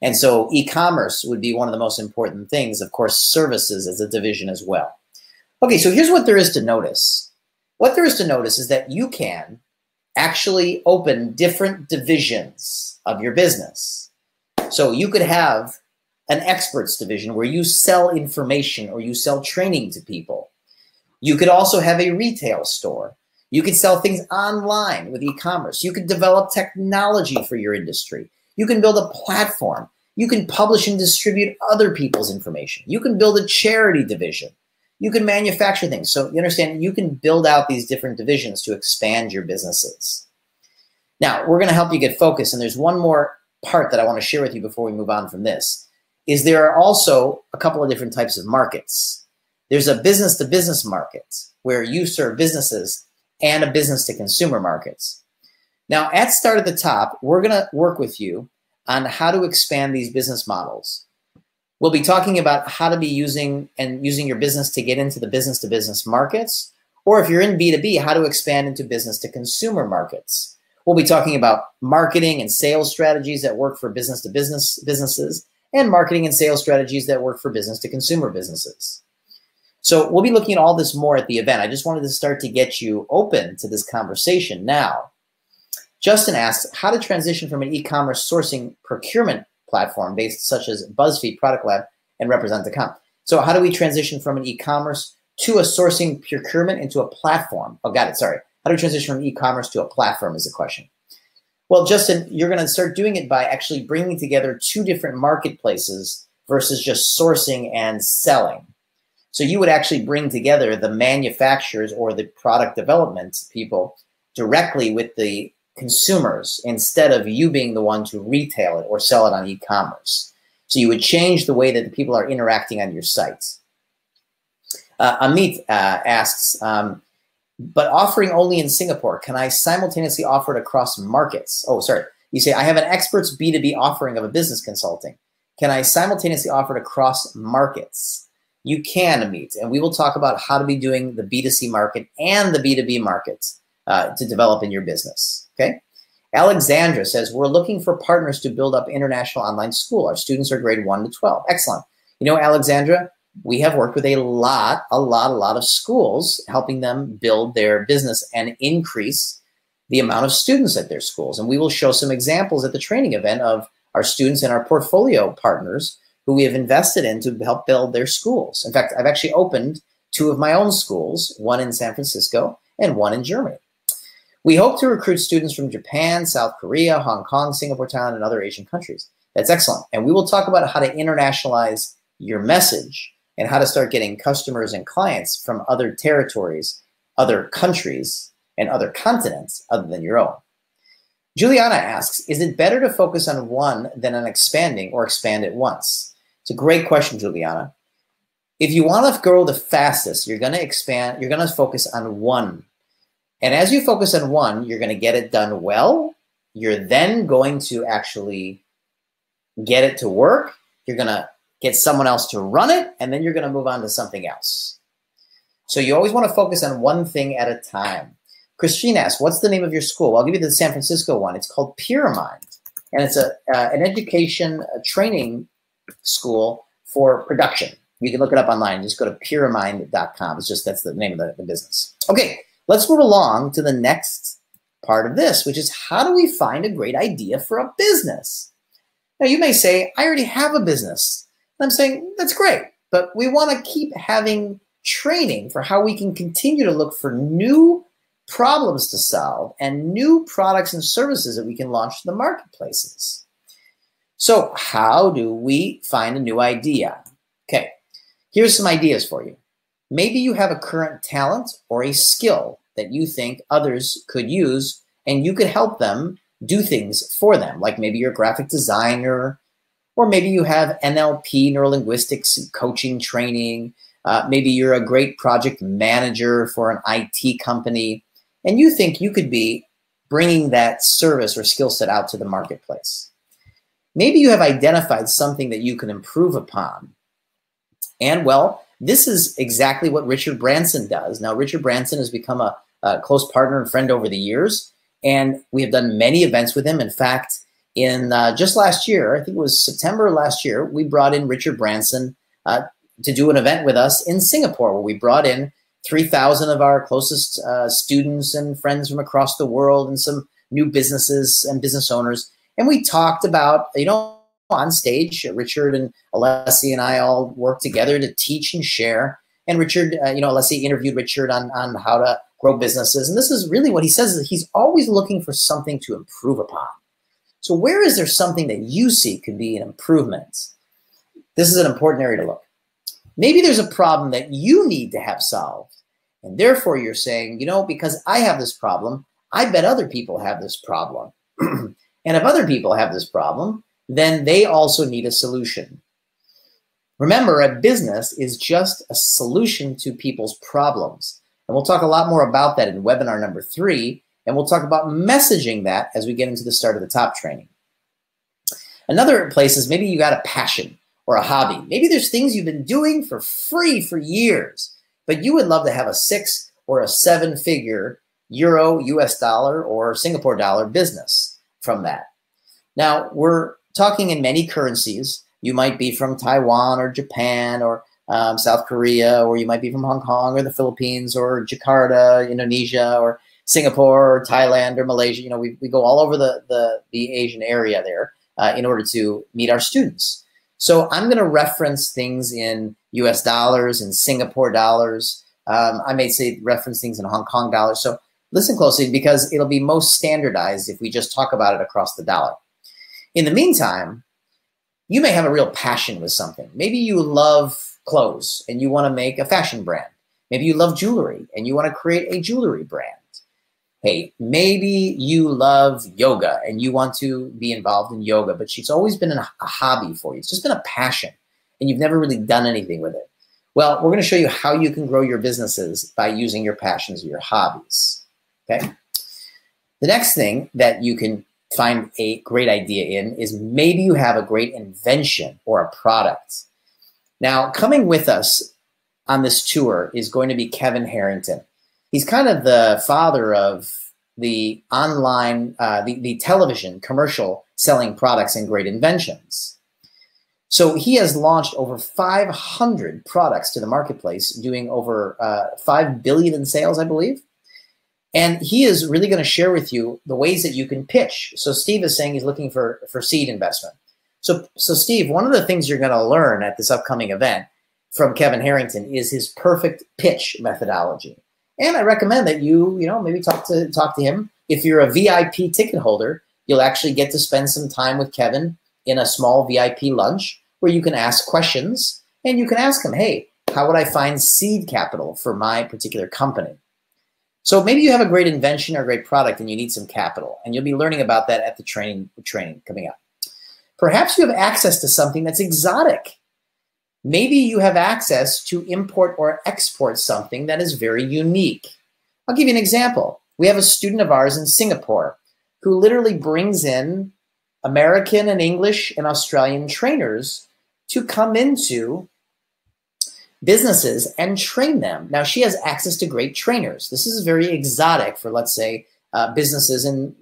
And so e-commerce would be one of the most important things. Of course, services as a division as well. Okay, so here's what there is to notice. What there is to notice is that you can actually open different divisions of your business. So you could have an experts division where you sell information or you sell training to people. You could also have a retail store. You could sell things online with e-commerce. You could develop technology for your industry. You can build a platform. You can publish and distribute other people's information. You can build a charity division. You can manufacture things. So you understand, you can build out these different divisions to expand your businesses. Now, we're going to help you get focused. And there's one more part that I want to share with you before we move on from this, is there are also a couple of different types of markets. There's a business-to-business market where you serve businesses and a business-to-consumer markets. Now, at Start at the Top, we're going to work with you on how to expand these business models. We'll be talking about how to be using your business to get into the business-to-business markets, or if you're in B2B, how to expand into business-to-consumer markets. We'll be talking about marketing and sales strategies that work for business-to-business businesses and marketing and sales strategies that work for business-to-consumer businesses. So we'll be looking at all this more at the event. I just wanted to start to get you open to this conversation now. Justin asks, how to transition from an e-commerce sourcing procurement platform based such as BuzzFeed, Product Lab, and Represent.com. So how do we transition from an e-commerce to a sourcing procurement into a platform? Oh, got it, sorry. How do we transition from e-commerce to a platform is the question. Well, Justin, you're going to start doing it by actually bringing together two different marketplaces versus just sourcing and selling. So you would actually bring together the manufacturers or the product development people directly with the consumers instead of you being the one to retail it or sell it on e-commerce. So you would change the way that the people are interacting on your sites. Amit asks, but offering only in Singapore, can I simultaneously offer it across markets? Oh, sorry. You say, I have an experts B2B offering of a business consulting. Can I simultaneously offer it across markets? You can, Amit, and we will talk about how to be doing the B2C market and the B2B market to develop in your business. Okay. Alexandra says, we're looking for partners to build up international online school. Our students are grade 1 to 12. Excellent. You know, Alexandra, we have worked with a lot of schools, helping them build their business and increase the amount of students at their schools. And we will show some examples at the training event of our students and our portfolio partners who we have invested in to help build their schools. In fact, I've actually opened 2 of my own schools, one in San Francisco and one in Germany. We hope to recruit students from Japan, South Korea, Hong Kong, Singapore, Thailand, and other Asian countries. That's excellent. And we will talk about how to internationalize your message and how to start getting customers and clients from other territories, other countries, and other continents other than your own. Juliana asks, is it better to focus on one than on expanding or expand at once? It's a great question, Juliana. If you want to grow the fastest, you're going to expand, you're going to focus on one. And as you focus on one, you're going to get it done well. You're then going to actually get it to work. You're going to get someone else to run it, and then you're going to move on to something else. So you always want to focus on one thing at a time. Christine asks, what's the name of your school? I'll give you the San Francisco one. It's called Pyramid, and it's an education training school for production. You can look it up online. Just go to pyramid.com. It's just, that's the name of the business. Okay, let's move along to the next part of this, which is how do we find a great idea for a business? Now, you may say, I already have a business. And I'm saying, that's great, but we want to keep having training for how we can continue to look for new problems to solve and new products and services that we can launch to the marketplaces. So how do we find a new idea? Okay, here's some ideas for you. Maybe you have a current talent or a skill that you think others could use and you could help them do things for them. Like maybe you're a graphic designer, or maybe you have NLP, neurolinguistics, coaching training. Maybe you're a great project manager for an IT company, and you think you could be bringing that service or skill set out to the marketplace. Maybe you have identified something that you can improve upon. And well, this is exactly what Richard Branson does. Now, Richard Branson has become a close partner and friend over the years, and we have done many events with him. In fact, in just last year, I think it was September last year, we brought in Richard Branson to do an event with us in Singapore, where we brought in 3,000 of our closest students and friends from across the world and some new businesses and business owners. And we talked about, on stage, Richard and Alessi and I all worked together to teach and share. And Richard, Alessi interviewed Richard on how to grow businesses. And this is really what he says, is that he's always looking for something to improve upon. So where is there something that you see could be an improvement? This is an important area to look. Maybe there's a problem that you need to have solved. And therefore you're saying, because I have this problem, I bet other people have this problem. And if other people have this problem, then they also need a solution. Remember, a business is just a solution to people's problems. And we'll talk a lot more about that in webinar number 3. And we'll talk about messaging that as we get into the start of the top training. Another place is maybe you got a passion or a hobby. Maybe there's things you've been doing for free for years, but you would love to have a 6 or a 7-figure euro, US dollar, or Singapore dollar business from that. Now, we're talking in many currencies. You might be from Taiwan or Japan or South Korea, or you might be from Hong Kong or the Philippines or Jakarta, Indonesia, or Singapore or Thailand or Malaysia. We go all over the Asian area there in order to meet our students. So I'm going to reference things in US dollars and Singapore dollars. I may reference things in Hong Kong dollars. So listen closely, because it'll be most standardized if we just talk about it across the dollar. In the meantime, you may have a real passion with something. Maybe you love clothes and you want to make a fashion brand. Maybe you love jewelry and you want to create a jewelry brand. Hey, maybe you love yoga and you want to be involved in yoga, but it's always been a hobby for you. It's just been a passion and you've never really done anything with it. Well, we're going to show you how you can grow your businesses by using your passions or your hobbies. Okay. The next thing that you can find a great idea in is maybe you have a great invention or a product. Now, coming with us on this tour is going to be Kevin Harrington. He's kind of the father of the online, the television commercial selling products and great inventions. So he has launched over 500 products to the marketplace, doing over $5 billion in sales, I believe. And he is really going to share with you the ways that you can pitch. So Steve is saying he's looking for seed investment. So Steve, one of the things you're going to learn at this upcoming event, from Kevin Harrington is his perfect pitch methodology. And I recommend that you maybe talk to him. If you're a VIP ticket holder, you'll actually get to spend some time with Kevin in a small VIP lunch where you can ask questions and you can ask him, hey, how would I find seed capital for my particular company? So maybe you have a great invention or a great product and you need some capital, and you'll be learning about that at the training coming up. Perhaps you have access to something that's exotic. Maybe you have access to import or export something that is very unique. I'll give you an example. We have a student of ours in Singapore who literally brings in American and English and Australian trainers to come into businesses and train them. Now, she has access to great trainers. This is very exotic for, let's say, businesses in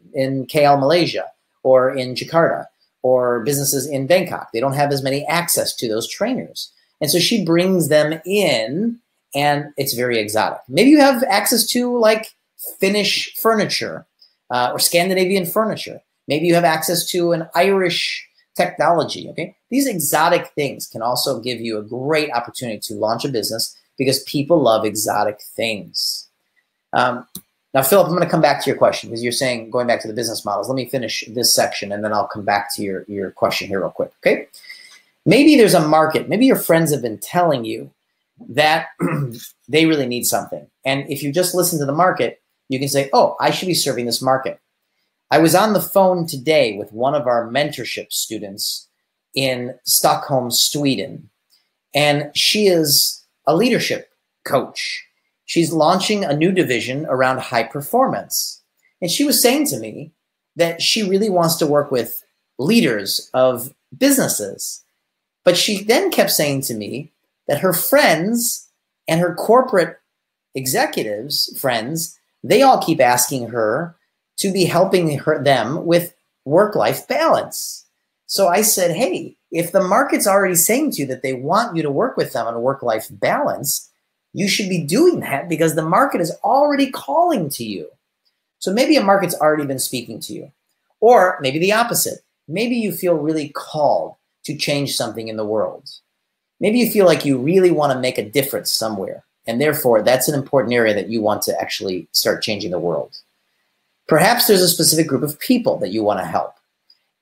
KL, Malaysia, or in Jakarta, or businesses in Bangkok. They don't have as many access to those trainers. And so she brings them in, and it's very exotic. Maybe you have access to like Finnish furniture or Scandinavian furniture. Maybe you have access to an Irish technology, okay? These exotic things can also give you a great opportunity to launch a business because people love exotic things. Now, Philip, I'm going to come back to your question because you're saying going back to the business models. Let me finish this section and then I'll come back to your question here real quick, okay? Maybe there's a market. Maybe your friends have been telling you that they really need something. And if you just listen to the market, you can say, oh, I should be serving this market. I was on the phone today with one of our mentorship students in Stockholm, Sweden, and she is a leadership coach. She's launching a new division around high performance. And she was saying to me that she really wants to work with leaders of businesses. But she then kept saying to me that her friends and her corporate executives, friends, they all keep asking her to be helping them with work-life balance. So I said, hey, if the market's already saying to you that they want you to work with them on work-life balance, you should be doing that because the market is already calling to you. So maybe a market's already been speaking to you. Or maybe the opposite. Maybe you feel really called to change something in the world. Maybe you feel like you really want to make a difference somewhere. And therefore, that's an important area that you want to actually start changing the world. Perhaps there's a specific group of people that you want to help.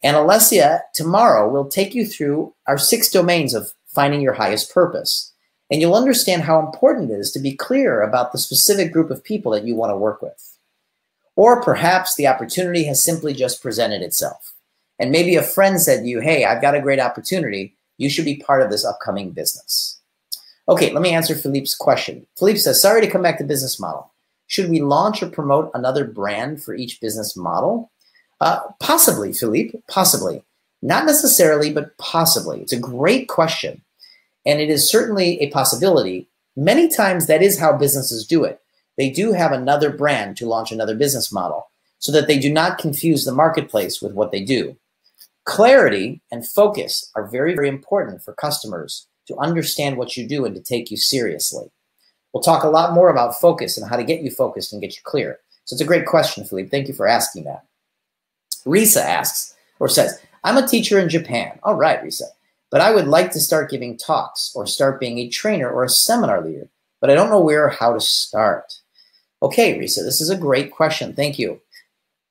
And Alessia, tomorrow, will take you through our 6 domains of finding your highest purpose. And you'll understand how important it is to be clear about the specific group of people that you want to work with. Or perhaps the opportunity has simply just presented itself. And maybe a friend said to you, hey, I've got a great opportunity. You should be part of this upcoming business. Okay, let me answer Philippe's question. Philippe says, sorry to come back to business model. Should we launch or promote another brand for each business model? Possibly, Philippe, possibly. Not necessarily, but possibly. It's a great question. And it is certainly a possibility. Many times that is how businesses do it. They do have another brand to launch another business model so that they do not confuse the marketplace with what they do. Clarity and focus are very, very important for customers to understand what you do and to take you seriously. We'll talk a lot more about focus and how to get you focused and get you clear. So it's a great question, Philippe. Thank you for asking that. Risa asks, or says, I'm a teacher in Japan. All right, Risa. But I would like to start giving talks or start being a trainer or a seminar leader, but I don't know where or how to start. Okay, Risa, this is a great question. Thank you.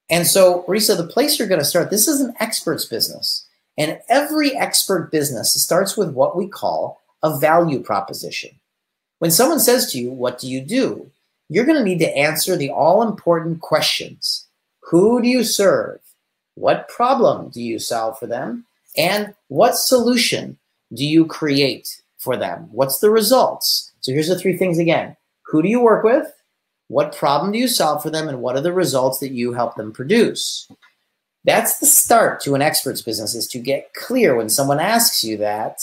And so, Risa, the place you're going to start, this is an expert's business. And every expert business starts with what we call a value proposition. When someone says to you, what do you do? You're going to need to answer the all-important questions. Who do you serve? What problem do you solve for them? And what solution do you create for them? What's the results? So here's the 3 things again. Who do you work with? What problem do you solve for them? And what are the results that you help them produce? That's the start to an expert's business, is to get clear when someone asks you that,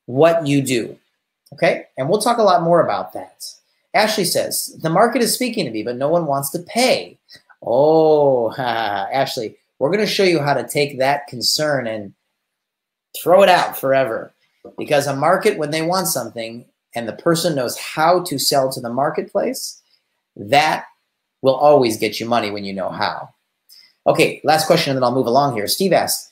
what you do. Okay? And we'll talk a lot more about that. Ashley says, the market is speaking to me, but no one wants to pay. Oh, Ashley, we're going to show you how to take that concern and throw it out forever. Because a market, when they want something and the person knows how to sell to the marketplace, that will always get you money when you know how. Okay, last question and then I'll move along here. Steve asks,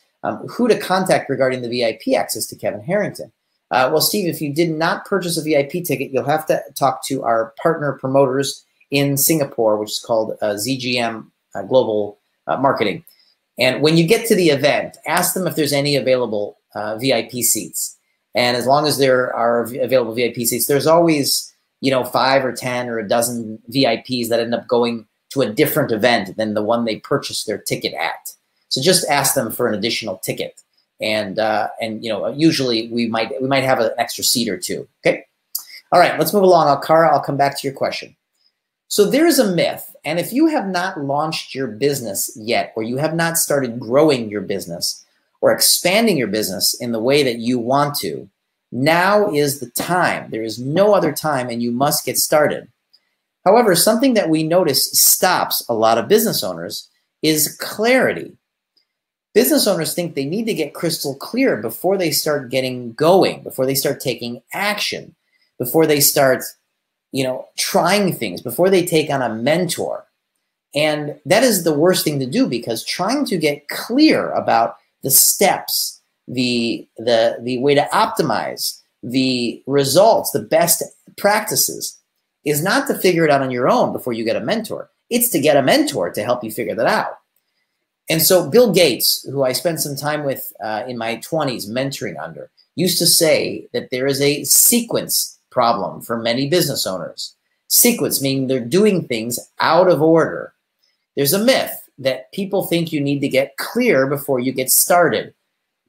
who to contact regarding the VIP access to Kevin Harrington? Well, Steve, if you did not purchase a VIP ticket, you'll have to talk to our partner promoters in Singapore, which is called ZGM Global Marketing. And when you get to the event, ask them if there's any available VIP seats. And as long as there are available VIP seats, there's always, 5 or 10 or a dozen VIPs that end up going to a different event than the one they purchased their ticket at. So just ask them for an additional ticket. And usually we might have an extra seat or two. Okay. All right, let's move along. Kara, I'll come back to your question. So there's a myth, and if you have not launched your business yet, or you have not started growing your business or expanding your business in the way that you want to, now is the time. There is no other time, and you must get started. However, something that we notice stops a lot of business owners is clarity. Business owners think they need to get crystal clear before they start getting going, before they start taking action, before they start, trying things, before they take on a mentor. And that is the worst thing to do, because trying to get clear about the steps, the way to optimize, the results, the best practices is not to figure it out on your own before you get a mentor. It's to get a mentor to help you figure that out. And so Bill Gates, who I spent some time with in my 20s mentoring under, used to say that there is a sequence problem for many business owners. Sequence meaning they're doing things out of order. There's a myth that people think you need to get clear before you get started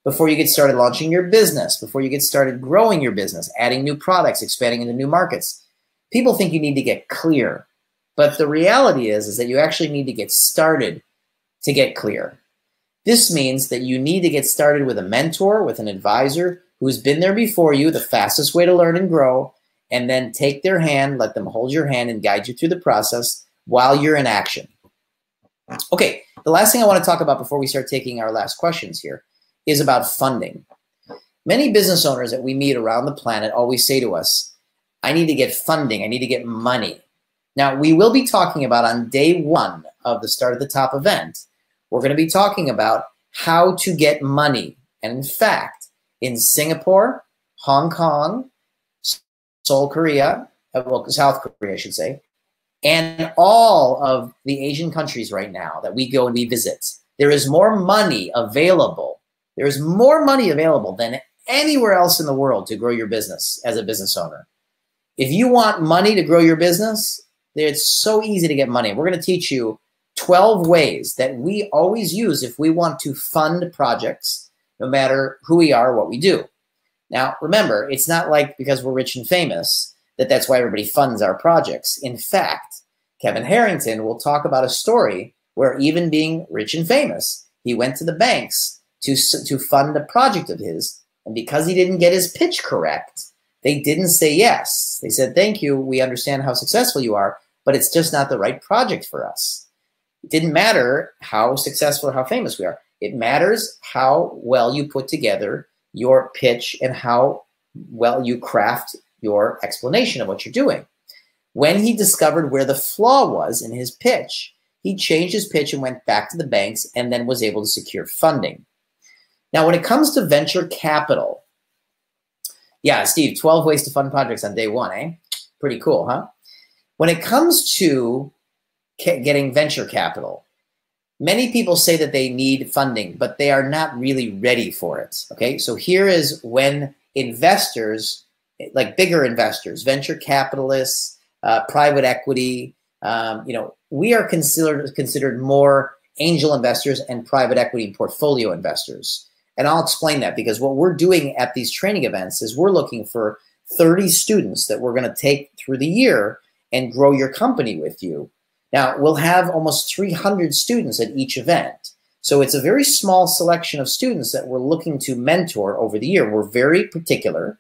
launching your business, before you get started growing your business, adding new products, expanding into new markets. People think you need to get clear, but the reality is that you actually need to get started to get clear. This means that you need to get started with a mentor, with an advisor who's been there before you, the fastest way to learn and grow, and then take their hand, let them hold your hand and guide you through the process while you're in action. Okay, the last thing I want to talk about before we start taking our last questions here is about funding. Many business owners that we meet around the planet always say to us, I need to get funding, I need to get money. Now, we will be talking about on day one of the Start at the Top event, we're going to be talking about how to get money. And in fact, in Singapore, Hong Kong, Seoul, Korea, South Korea, I should say, and all of the Asian countries right now that we go and we visit, there is more money available. There is more money available than anywhere else in the world to grow your business as a business owner. If you want money to grow your business, it's so easy to get money. We're going to teach you 12 ways that we always use if we want to fund projects, no matter who we are or what we do. Now, remember, it's not like because we're rich and famous that's why everybody funds our projects. In fact, Kevin Harrington will talk about a story where even being rich and famous, he went to the banks to fund a project of his, and because he didn't get his pitch correct, they didn't say yes. They said, thank you, we understand how successful you are, but it's just not the right project for us. It didn't matter how successful or how famous we are. It matters how well you put together your pitch and how well you craft your explanation of what you're doing. When he discovered where the flaw was in his pitch, he changed his pitch and went back to the banks and then was able to secure funding. Now, when it comes to venture capital, yeah, Steve, 12 ways to fund projects on day one, eh? Pretty cool, huh? When it comes to getting venture capital, many people say that they need funding, but they are not really ready for it, okay? So here is when investors, like bigger investors, venture capitalists, private equity, we are considered more angel investors and private equity portfolio investors. And I'll explain that, because what we're doing at these training events is we're looking for 30 students that we're going to take through the year and grow your company with you. Now, we'll have almost 300 students at each event. So it's a very small selection of students that we're looking to mentor over the year. We're very particular.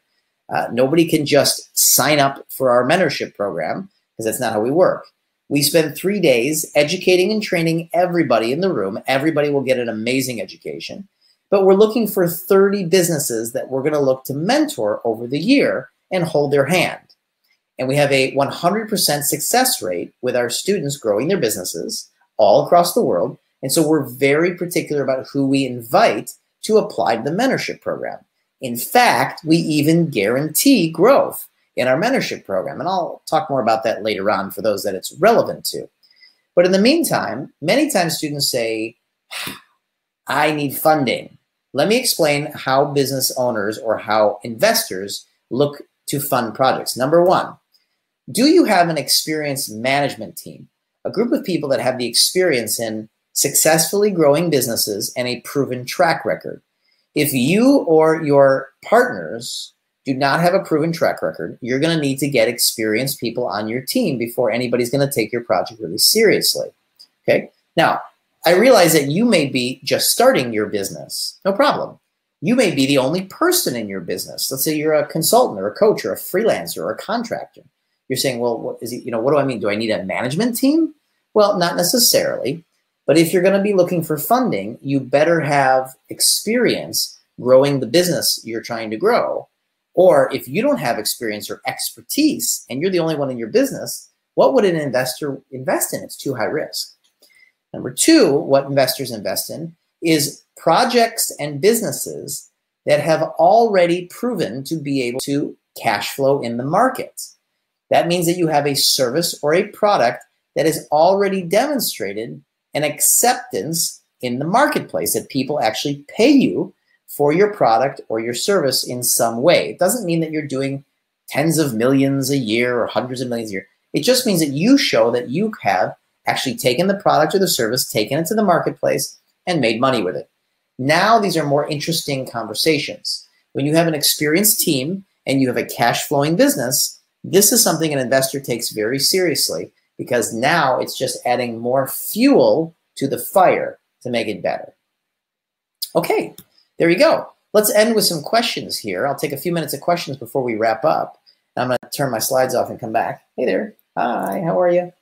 Nobody can just sign up for our mentorship program, because that's not how we work. We spend 3 days educating and training everybody in the room. Everybody will get an amazing education. But we're looking for 30 businesses that we're going to look to mentor over the year and hold their hand. And we have a 100% success rate with our students growing their businesses all across the world. And so we're very particular about who we invite to apply to the mentorship program. In fact, we even guarantee growth in our mentorship program. And I'll talk more about that later on for those that it's relevant to. But in the meantime, many times students say, I need funding. Let me explain how business owners or how investors look to fund projects. Number one, do you have an experienced management team? A group of people that have the experience in successfully growing businesses and a proven track record. If you or your partners do not have a proven track record, you're going to need to get experienced people on your team before anybody's going to take your project really seriously. Okay. Now, I realize that you may be just starting your business. No problem. You may be the only person in your business. Let's say you're a consultant or a coach or a freelancer or a contractor. You're saying, well, what do I mean? Do I need a management team? Well, not necessarily. But if you're going to be looking for funding, you better have experience growing the business you're trying to grow. Or if you don't have experience or expertise and you're the only one in your business, what would an investor invest in? It's too high risk. Number two, what investors invest in is projects and businesses that have already proven to be able to cash flow in the market. That means that you have a service or a product that is already demonstrated an acceptance in the marketplace, that people actually pay you for your product or your service in some way. It doesn't mean that you're doing tens of millions a year or hundreds of millions a year. It just means that you show that you have actually taken the product or the service, taken it to the marketplace, and made money with it. Now these are more interesting conversations. When you have an experienced team and you have a cash flowing business, this is something an investor takes very seriously, because now it's just adding more fuel to the fire to make it better. Okay, there you go. Let's end with some questions here. I'll take a few minutes of questions before we wrap up. I'm going to turn my slides off and come back. Hey there. Hi, how are you?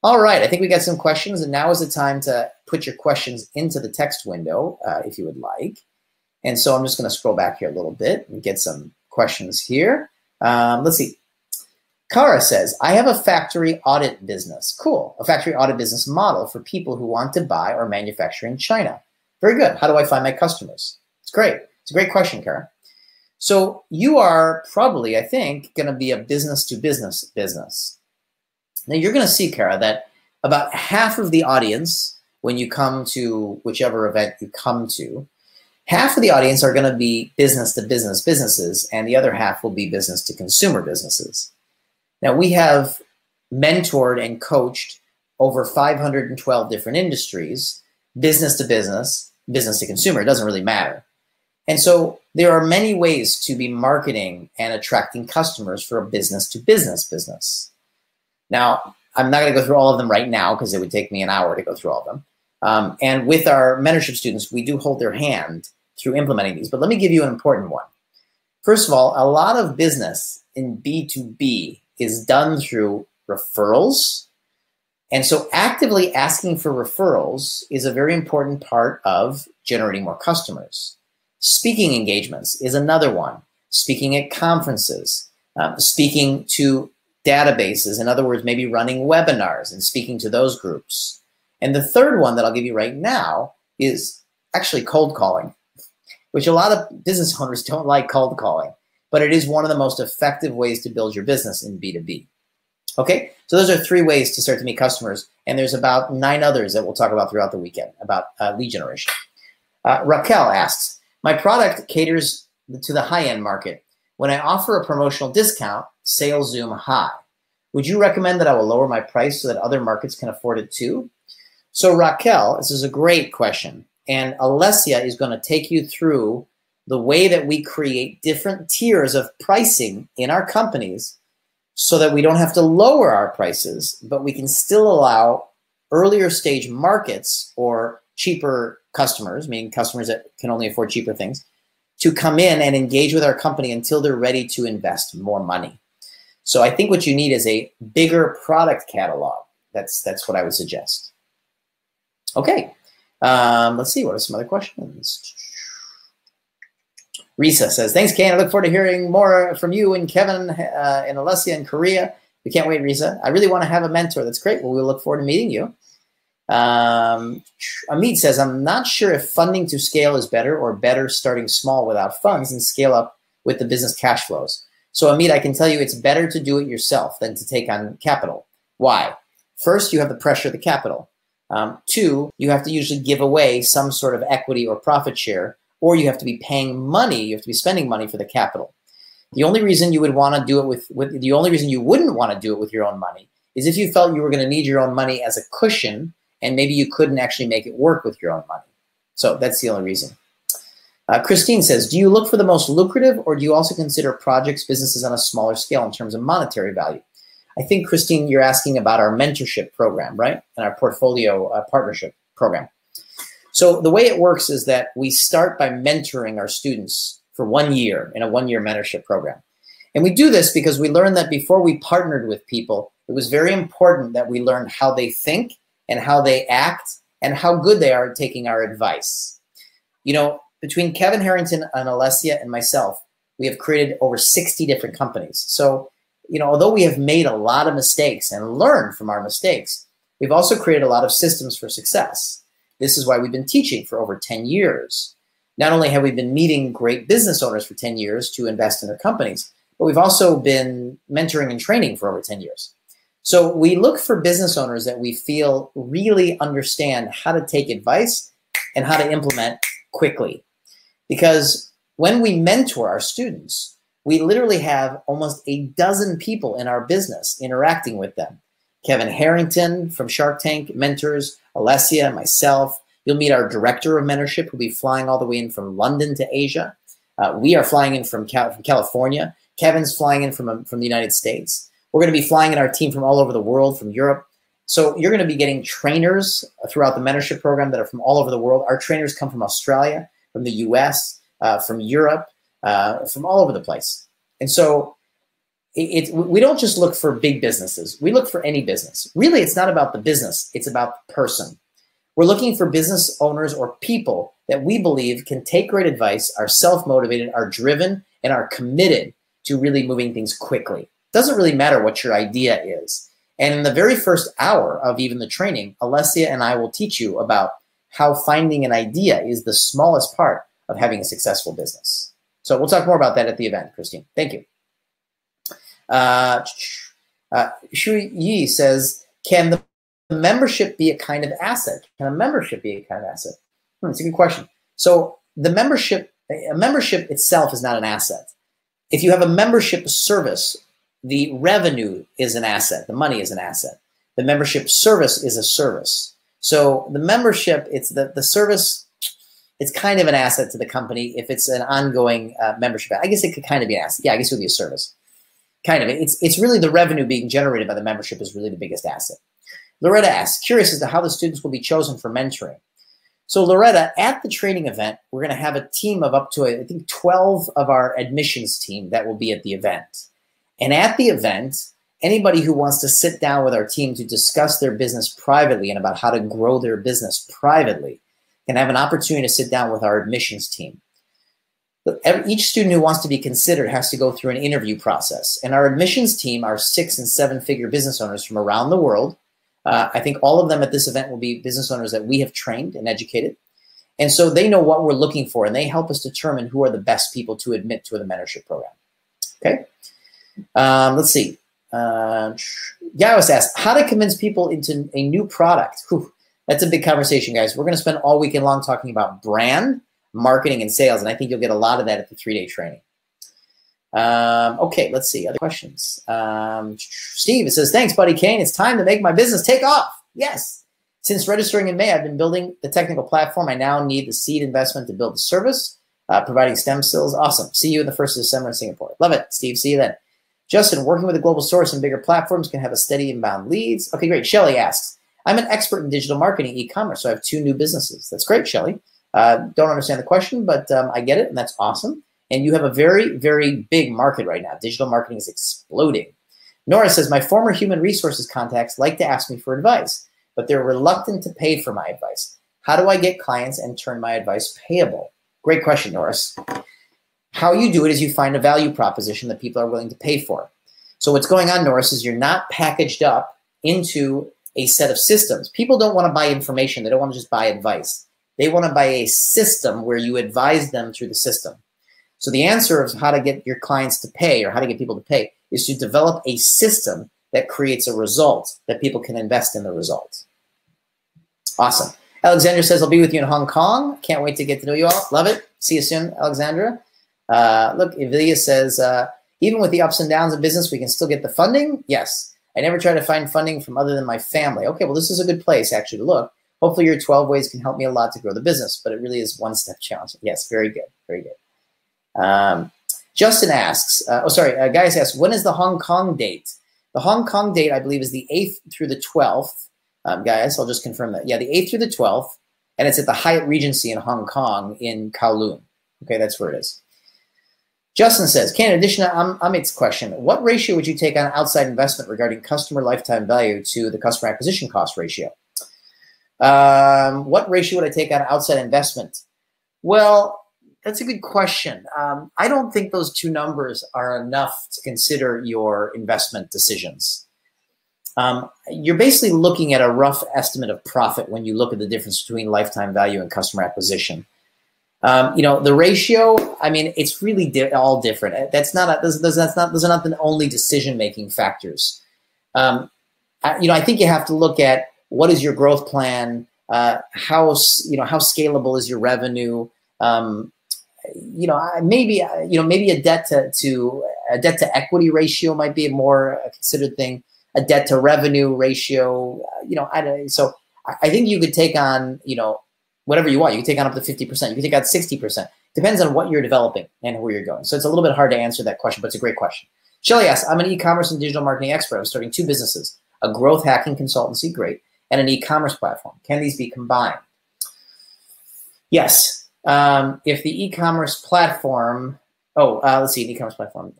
All right, I think we got some questions, and now is the time to put your questions into the text window if you would like. And so I'm just going to scroll back here a little bit and get some questions here. Let's see. Kara says, I have a factory audit business. Cool. A factory audit business model for people who want to buy or manufacture in China. Very good. How do I find my customers? It's great. It's a great question, Kara. So you are probably, I think, going to be a business-to-business business. Now you're going to see, Kara, that about half of the audience, when you come to whichever event you come to, half of the audience are going to be business-to-business businesses, and the other half will be business-to-consumer businesses. Now, we have mentored and coached over 512 different industries, business to business, business to consumer. It doesn't really matter. And so there are many ways to be marketing and attracting customers for a business to business business. Now, I'm not going to go through all of them right now because it would take me an hour to go through all of them. And with our mentorship students, we do hold their hand through implementing these. But let me give you an important one. First of all, a lot of business in B2B is done through referrals. And so actively asking for referrals is a very important part of generating more customers. Speaking engagements is another one. Speaking at conferences, speaking to databases, in other words, maybe running webinars and speaking to those groups. And the third one that I'll give you right now is actually cold calling, which a lot of business owners don't like cold calling, but it is one of the most effective ways to build your business in B2B. Okay, so those are 3 ways to start to meet customers, and there's about 9 others that we'll talk about throughout the weekend about lead generation. Raquel asks, my product caters to the high-end market. When I offer a promotional discount, sales zoom high. Would you recommend that I will lower my price so that other markets can afford it too? So Raquel, this is a great question, and Alessia is going to take you through the way that we create different tiers of pricing in our companies so that we don't have to lower our prices, but we can still allow earlier stage markets or cheaper customers, meaning customers that can only afford cheaper things, to come in and engage with our company until they're ready to invest more money. So I think what you need is a bigger product catalog. That's what I would suggest. Okay, let's see, what are some other questions? Risa says, thanks, Kane. I look forward to hearing more from you and Kevin and Alessia in Korea. We can't wait, Risa. I really want to have a mentor. That's great. Well, we'll look forward to meeting you. Amit says, I'm not sure if funding to scale is better or better starting small without funds and scale up with the business cash flows. So Amit, I can tell you it's better to do it yourself than to take on capital. Why? First, you have the pressure of the capital. Two, you have to usually give away some sort of equity or profit share, or you have to be paying money, you have to be spending money for the capital. The only reason you would want to do it the only reason you wouldn't want to do it with your own money is if you felt you were going to need your own money as a cushion and maybe you couldn't actually make it work with your own money. So that's the only reason. Christine says, do you look for the most lucrative or do you also consider projects, businesses on a smaller scale in terms of monetary value? I think, Christine, you're asking about our mentorship program, right? And our portfolio partnership program. So the way it works is that we start by mentoring our students for 1 year in a 1-year mentorship program. And we do this because we learned that before we partnered with people, it was very important that we learn how they think and how they act and how good they are at taking our advice. You know, between Kevin Harrington and Alessia and myself, we have created over 60 different companies. So, you know, although we have made a lot of mistakes and learned from our mistakes, we've also created a lot of systems for success. This is why we've been teaching for over 10 years. Not only have we been meeting great business owners for 10 years to invest in their companies, but we've also been mentoring and training for over 10 years. So we look for business owners that we feel really understand how to take advice and how to implement quickly. Because when we mentor our students, we literally have almost a dozen people in our business interacting with them. Kevin Harrington from Shark Tank mentors, Alessia, myself. You'll meet our director of mentorship who'll be flying all the way in from London to Asia. We are flying in from California. Kevin's flying in from the United States. We're going to be flying in our team from all over the world, from Europe. So you're going to be getting trainers throughout the mentorship program that are from all over the world. Our trainers come from Australia, from the US, from Europe, from all over the place. And so we don't just look for big businesses. We look for any business. Really, it's not about the business. It's about the person. We're looking for business owners or people that we believe can take great advice, are self-motivated, are driven, and are committed to really moving things quickly. It doesn't really matter what your idea is. And in the very first hour of even the training, Alessia and I will teach you about how finding an idea is the smallest part of having a successful business. So we'll talk more about that at the event, Christine. Thank you. Shui Yi says, can the membership be a kind of asset? Can a membership be a kind of asset? It's a good question. So a membership itself is not an asset. If you have a membership service, the revenue is an asset. The money is an asset. The membership service is a service. So the membership, it's the service, it's kind of an asset to the company if it's an ongoing membership. I guess it could kind of be an asset. Yeah, I guess it would be a service. Kind of. It's really the revenue being generated by the membership is really the biggest asset. Loretta asks, curious as to how the students will be chosen for mentoring. So Loretta, at the training event, we're going to have a team of up to, I think, 12 of our admissions team that will be at the event. And at the event, anybody who wants to sit down with our team to discuss their business privately and about how to grow their business privately can have an opportunity to sit down with our admissions team. Each student who wants to be considered has to go through an interview process. And our admissions team are 6- and 7-figure business owners from around the world. I think all of them at this event will be business owners that we have trained and educated. And so they know what we're looking for, and they help us determine who are the best people to admit to the mentorship program. Okay? Let's see. Gauss asks, how to convince people into a new product? Whew, that's a big conversation, guys. We're going to spend all weekend long talking about brand, marketing, and sales, and I think you'll get a lot of that at the 3-day training. Okay, let's see. Other questions. Steve, it says, thanks, buddy Kane. It's time to make my business take off. Yes. Since registering in May, I've been building the technical platform. I now need the seed investment to build the service, providing stem cells. Awesome. See you in the 1st of December in Singapore. Love it, Steve. See you then. Justin, working with a global source and bigger platforms can have a steady inbound leads. Okay, great. Shelly asks, I'm an expert in digital marketing, e-commerce, so I have 2 new businesses. That's great, Shelly. Don't understand the question, but I get it, and that's awesome. And you have a very, very big market right now. Digital marketing is exploding. Nora says, my former human resources contacts like to ask me for advice, but they're reluctant to pay for my advice. How do I get clients and turn my advice payable? Great question, Norris. How you do it is you find a value proposition that people are willing to pay for. So what's going on, Norris, is you're not packaged up into a set of systems. People don't want to buy information. They don't want to just buy advice. They want to buy a system where you advise them through the system. So the answer of how to get your clients to pay or how to get people to pay is to develop a system that creates a result that people can invest in the result. Awesome. Alexandra says, I'll be with you in Hong Kong. Can't wait to get to know you all. Love it. See you soon, Alexandra. Look, Evelia says, even with the ups and downs of business, we can still get the funding. Yes. I never try to find funding from other than my family. Okay, well, this is a good place actually to look. Hopefully your 12 ways can help me a lot to grow the business, but it really is one-step challenge. Yes, very good, very good. Justin asks, Gaius asks, when is the Hong Kong date? The Hong Kong date, I believe, is the 8th through the 12th. Guys, I'll just confirm that. Yeah, the 8th through the 12th, and it's at the Hyatt Regency in Hong Kong in Kowloon. Okay, that's where it is. Justin says, Kane, in addition to Amit's question, what ratio would you take on outside investment regarding customer lifetime value to the customer acquisition cost ratio? What ratio would I take on outside investment? Well, that's a good question. I don't think those two numbers are enough to consider your investment decisions. You're basically looking at a rough estimate of profit when you look at the difference between lifetime value and customer acquisition. The ratio, I mean, it's really all different. Those are not the only decision-making factors. I think you have to look at what is your growth plan, how scalable is your revenue, maybe a debt to equity ratio might be a more considered thing. A debt to revenue ratio, so I think you could take on, whatever you want. You can take on up to 50%. You can take on 60%. Depends on what you're developing and where you're going. So it's a little bit hard to answer that question, but it's a great question. Shelly asks, I'm an e-commerce and digital marketing expert. I'm starting 2 businesses, a growth hacking consultancy, great, and an e-commerce platform. Can these be combined? Yes. If the e-commerce platform, let's see, an e-commerce platform.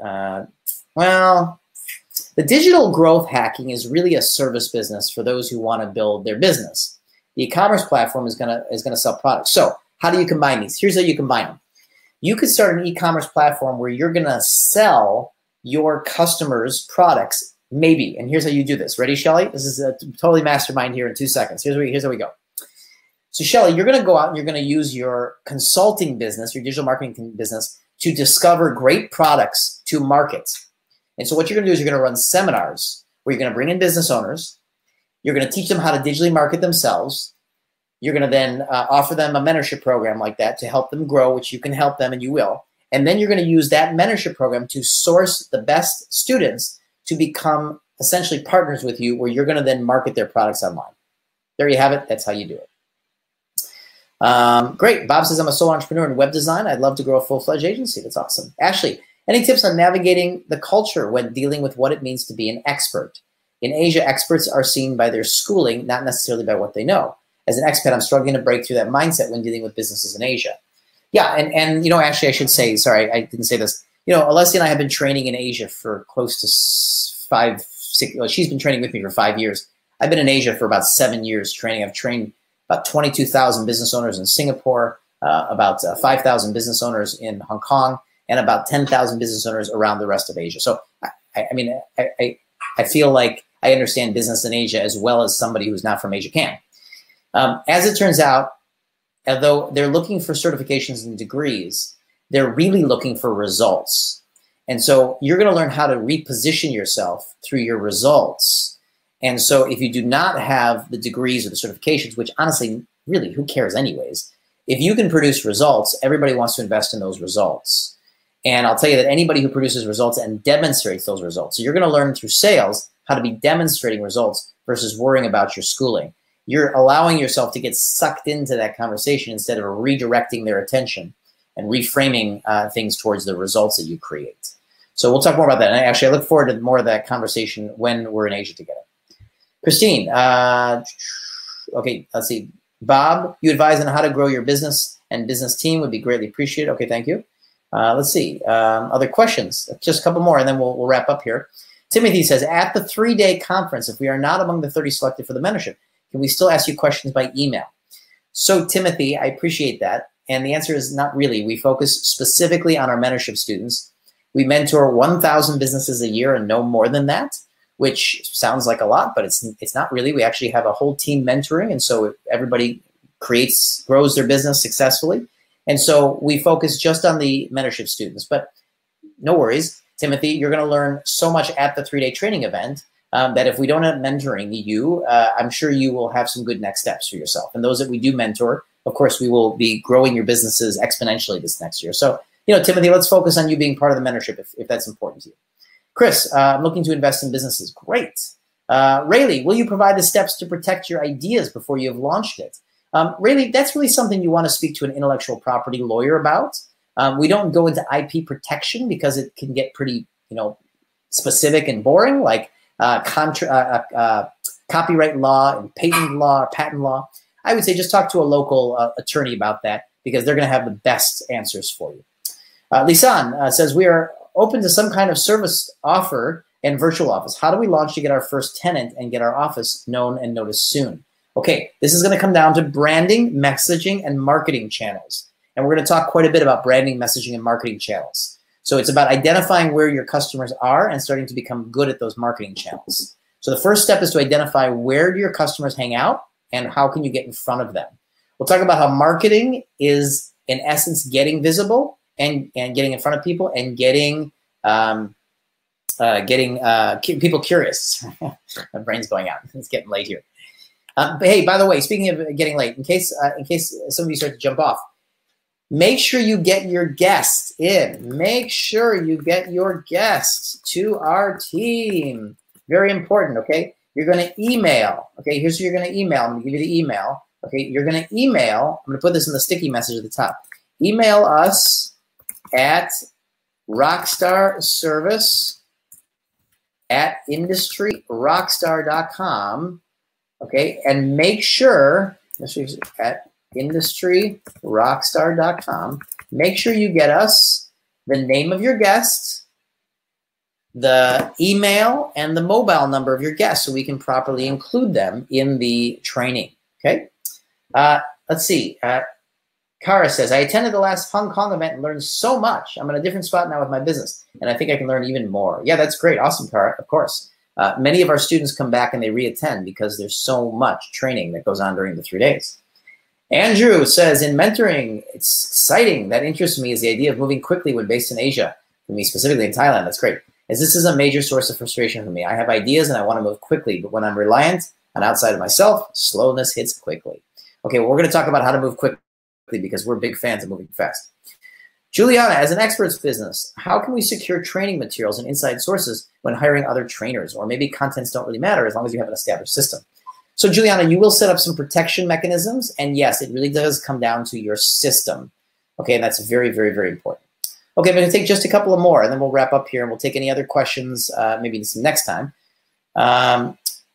Well, the digital growth hacking is really a service business for those who want to build their business. The e-commerce platform is gonna sell products. So how do you combine these? Here's how you combine them. You could start an e-commerce platform where you're gonna sell your customers' products, maybe. And here's how you do this. Ready, Shelly? This is a totally mastermind here in 2 seconds. Here's how we go. So Shelly, you're gonna go out and you're gonna use your consulting business, your digital marketing business, to discover great products to market. And so what you're gonna do is you're gonna run seminars where you're gonna bring in business owners. You're going to teach them how to digitally market themselves. You're going to then offer them a mentorship program like that to help them grow, which you can help them and you will. And then you're going to use that mentorship program to source the best students to become essentially partners with you, where you're going to then market their products online. There you have it. That's how you do it. Great. Bob says, I'm a sole entrepreneur in web design. I'd love to grow a full-fledged agency. That's awesome. Ashley, any tips on navigating the culture when dealing with what it means to be an expert? In Asia, experts are seen by their schooling, not necessarily by what they know. As an expat, I'm struggling to break through that mindset when dealing with businesses in Asia. Yeah, and actually I should say, sorry, I didn't say this. Alessia and I have been training in Asia for close to 5, 6, well, she's been training with me for 5 years. I've been in Asia for about 7 years training. I've trained about 22,000 business owners in Singapore, about 5,000 business owners in Hong Kong, and about 10,000 business owners around the rest of Asia. So, I feel like I understand business in Asia as well as somebody who's not from Asia can. As it turns out, although they're looking for certifications and degrees, they're really looking for results. And so you're going to learn how to reposition yourself through your results. And so if you do not have the degrees or the certifications, which honestly, really, who cares anyways? If you can produce results, everybody wants to invest in those results. And I'll tell you that anybody who produces results and demonstrates those results, so you're going to learn through sales how to be demonstrating results versus worrying about your schooling. You're allowing yourself to get sucked into that conversation instead of redirecting their attention and reframing things towards the results that you create. So we'll talk more about that. And actually, I look forward to more of that conversation when we're in Asia together. Christine, okay, let's see. Bob, you advise on how to grow your business and business team would be greatly appreciated. Okay, thank you. Let's see. Other questions? Just a couple more, and then we'll wrap up here. Timothy says, at the 3-day conference, if we are not among the 30 selected for the mentorship, can we still ask you questions by email? So Timothy, I appreciate that. And the answer is not really. We focus specifically on our mentorship students. We mentor 1,000 businesses a year and no more than that. which sounds like a lot, but it's not really. We actually have a whole team mentoring, and so everybody grows their business successfully. And so we focus just on the mentorship students, but no worries, Timothy, you're going to learn so much at the 3-day training event that if we don't have mentoring you, I'm sure you will have some good next steps for yourself. And those that we do mentor, of course, we will be growing your businesses exponentially this next year. So, Timothy, let's focus on you being part of the mentorship if that's important to you. Chris, I'm looking to invest in businesses. Great. Rayleigh, will you provide the steps to protect your ideas before you have launched it? Rayleigh, that's really something you want to speak to an intellectual property lawyer about. We don't go into IP protection because it can get pretty, specific and boring, like copyright law and patent law, patent law. I would say just talk to a local attorney about that because they're going to have the best answers for you. Lisan says, we are open to some kind of service offer and virtual office. How do we launch to get our first tenant and get our office known and noticed soon? Okay, this is going to come down to branding, messaging, and marketing channels. And we're going to talk quite a bit about branding, messaging, and marketing channels. So it's about identifying where your customers are and starting to become good at those marketing channels. So the first step is to identify where do your customers hang out and how can you get in front of them. We'll talk about how marketing is, in essence, getting visible and getting in front of people and getting people curious. My brain's going out. It's getting late here. But hey, by the way, speaking of getting late, in case some of you start to jump off, make sure you get your guests in. Make sure you get your guests to our team. Very important, okay? You're going to email. Okay, here's who you're going to email. I'm going to give you the email. Okay, you're going to email. I'm going to put this in the sticky message at the top. Email us at rockstarservice@industryrockstar.com. Okay, and make sure at industryrockstar.com. Make sure you get us the name of your guest, the email, and the mobile number of your guest so we can properly include them in the training. Okay, let's see. Kara says, I attended the last Hong Kong event and learned so much. I'm in a different spot now with my business, and I think I can learn even more. Yeah, that's great. Awesome, Kara, of course. Many of our students come back and they re-attend because there's so much training that goes on during the 3 days. Andrew says, in mentoring, it's exciting. That interests me is the idea of moving quickly when based in Asia. For me, specifically in Thailand, that's great. As this is a major source of frustration for me. I have ideas and I want to move quickly, but when I'm reliant on outside of myself, slowness hits quickly. Okay, well, we're going to talk about how to move quickly because we're big fans of moving fast. Juliana, as an expert's business, how can we secure training materials and inside sources when hiring other trainers? Or maybe contents don't really matter as long as you have an established system. So Juliana, you will set up some protection mechanisms. And yes, it really does come down to your system. Okay, and that's very, very, very important. Okay, I'm going to take just a couple of more and then we'll wrap up here and we'll take any other questions maybe some next time.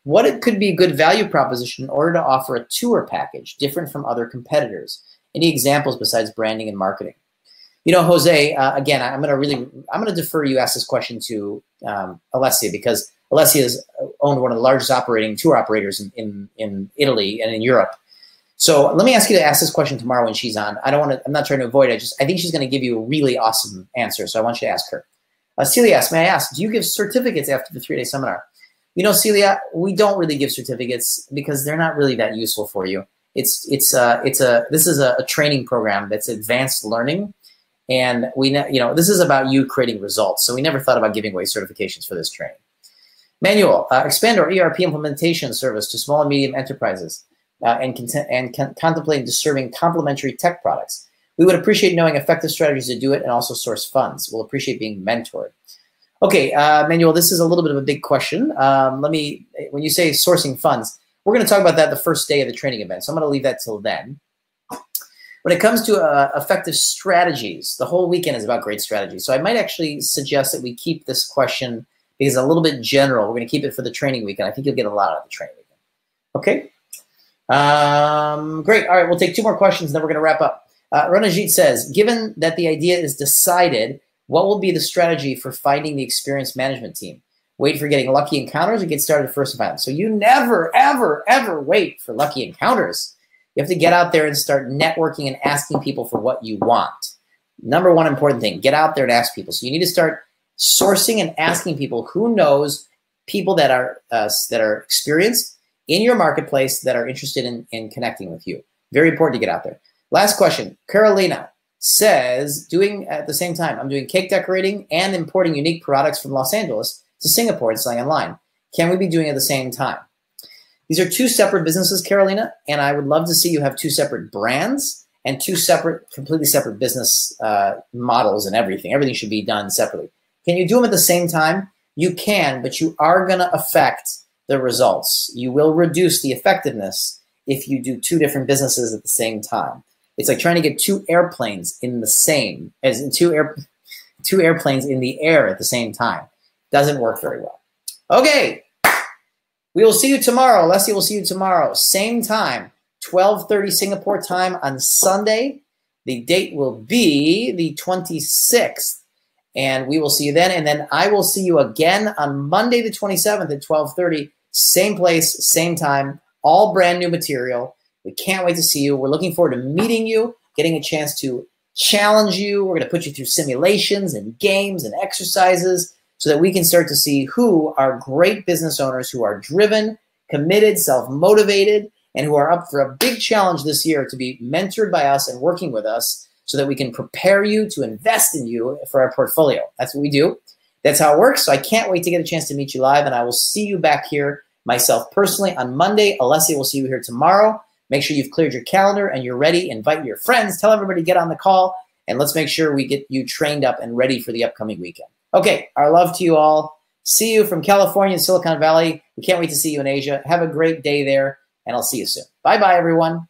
What it could be a good value proposition in order to offer a tour package different from other competitors? Any examples besides branding and marketing? Jose, again, I'm going to defer you ask this question to Alessia because Alessia has owned one of the largest tour operators in Italy and in Europe. So let me ask you to ask this question tomorrow when she's on. I'm not trying to avoid it. I think she's going to give you a really awesome answer. So I want you to ask her. Celia asks, may I ask, do you give certificates after the 3-day seminar? Celia, we don't really give certificates because they're not really that useful for you. This is a training program that's advanced learning. And this is about you creating results. So we never thought about giving away certifications for this training. Manual, expand our ERP implementation service to small and medium enterprises and contemplate serving complementary tech products. We would appreciate knowing effective strategies to do it and also source funds. We'll appreciate being mentored. Okay, Manuel, this is a little bit of a big question. When you say sourcing funds, we're going to talk about that the first day of the training event. So I'm going to leave that till then. When it comes to effective strategies, the whole weekend is about great strategies. So I might actually suggest that we keep this question because it's a little bit general. We're going to keep it for the training weekend. I think you'll get a lot out of the training weekend. Okay? Great. All right, we'll take 2 more questions, and then we're going to wrap up. Ranajit says, given that the idea is decided, what will be the strategy for finding the experienced management team? Wait for getting lucky encounters or get started first and finally? So you never, ever, ever wait for lucky encounters. You have to get out there and start networking and asking people for what you want. Number one important thing, get out there and ask people. So you need to start sourcing and asking people who knows people that are experienced in your marketplace that are interested in connecting with you. Very important to get out there. Last question. Carolina says, doing at the same time, I'm doing cake decorating and importing unique products from Los Angeles to Singapore and selling online. Can we be doing it at the same time? These are two separate businesses, Carolina, and I would love to see you have two separate brands and two separate, completely separate business models and everything. Everything should be done separately. Can you do them at the same time? You can, but you are going to affect the results. You will reduce the effectiveness if you do two different businesses at the same time. It's like trying to get two airplanes in the same, as in two airplanes in the air at the same time. Doesn't work very well. Okay. We will see you tomorrow. Leslie will see you tomorrow. Same time, 12:30 Singapore time on Sunday. The date will be the 26th. And we will see you then. And then I will see you again on Monday the 27th at 12:30. Same place, same time, all brand new material. We can't wait to see you. We're looking forward to meeting you, getting a chance to challenge you. We're going to put you through simulations and games and exercises, so that we can start to see who are great business owners who are driven, committed, self-motivated, and who are up for a big challenge this year to be mentored by us and working with us so that we can prepare you to invest in you for our portfolio. That's what we do. That's how it works. So I can't wait to get a chance to meet you live, and I will see you back here myself personally on Monday. Alessia will see you here tomorrow. Make sure you've cleared your calendar and you're ready. Invite your friends. Tell everybody to get on the call, and let's make sure we get you trained up and ready for the upcoming weekend. Okay, our love to you all. See you from California and Silicon Valley. We can't wait to see you in Asia. Have a great day there, and I'll see you soon. Bye-bye, everyone.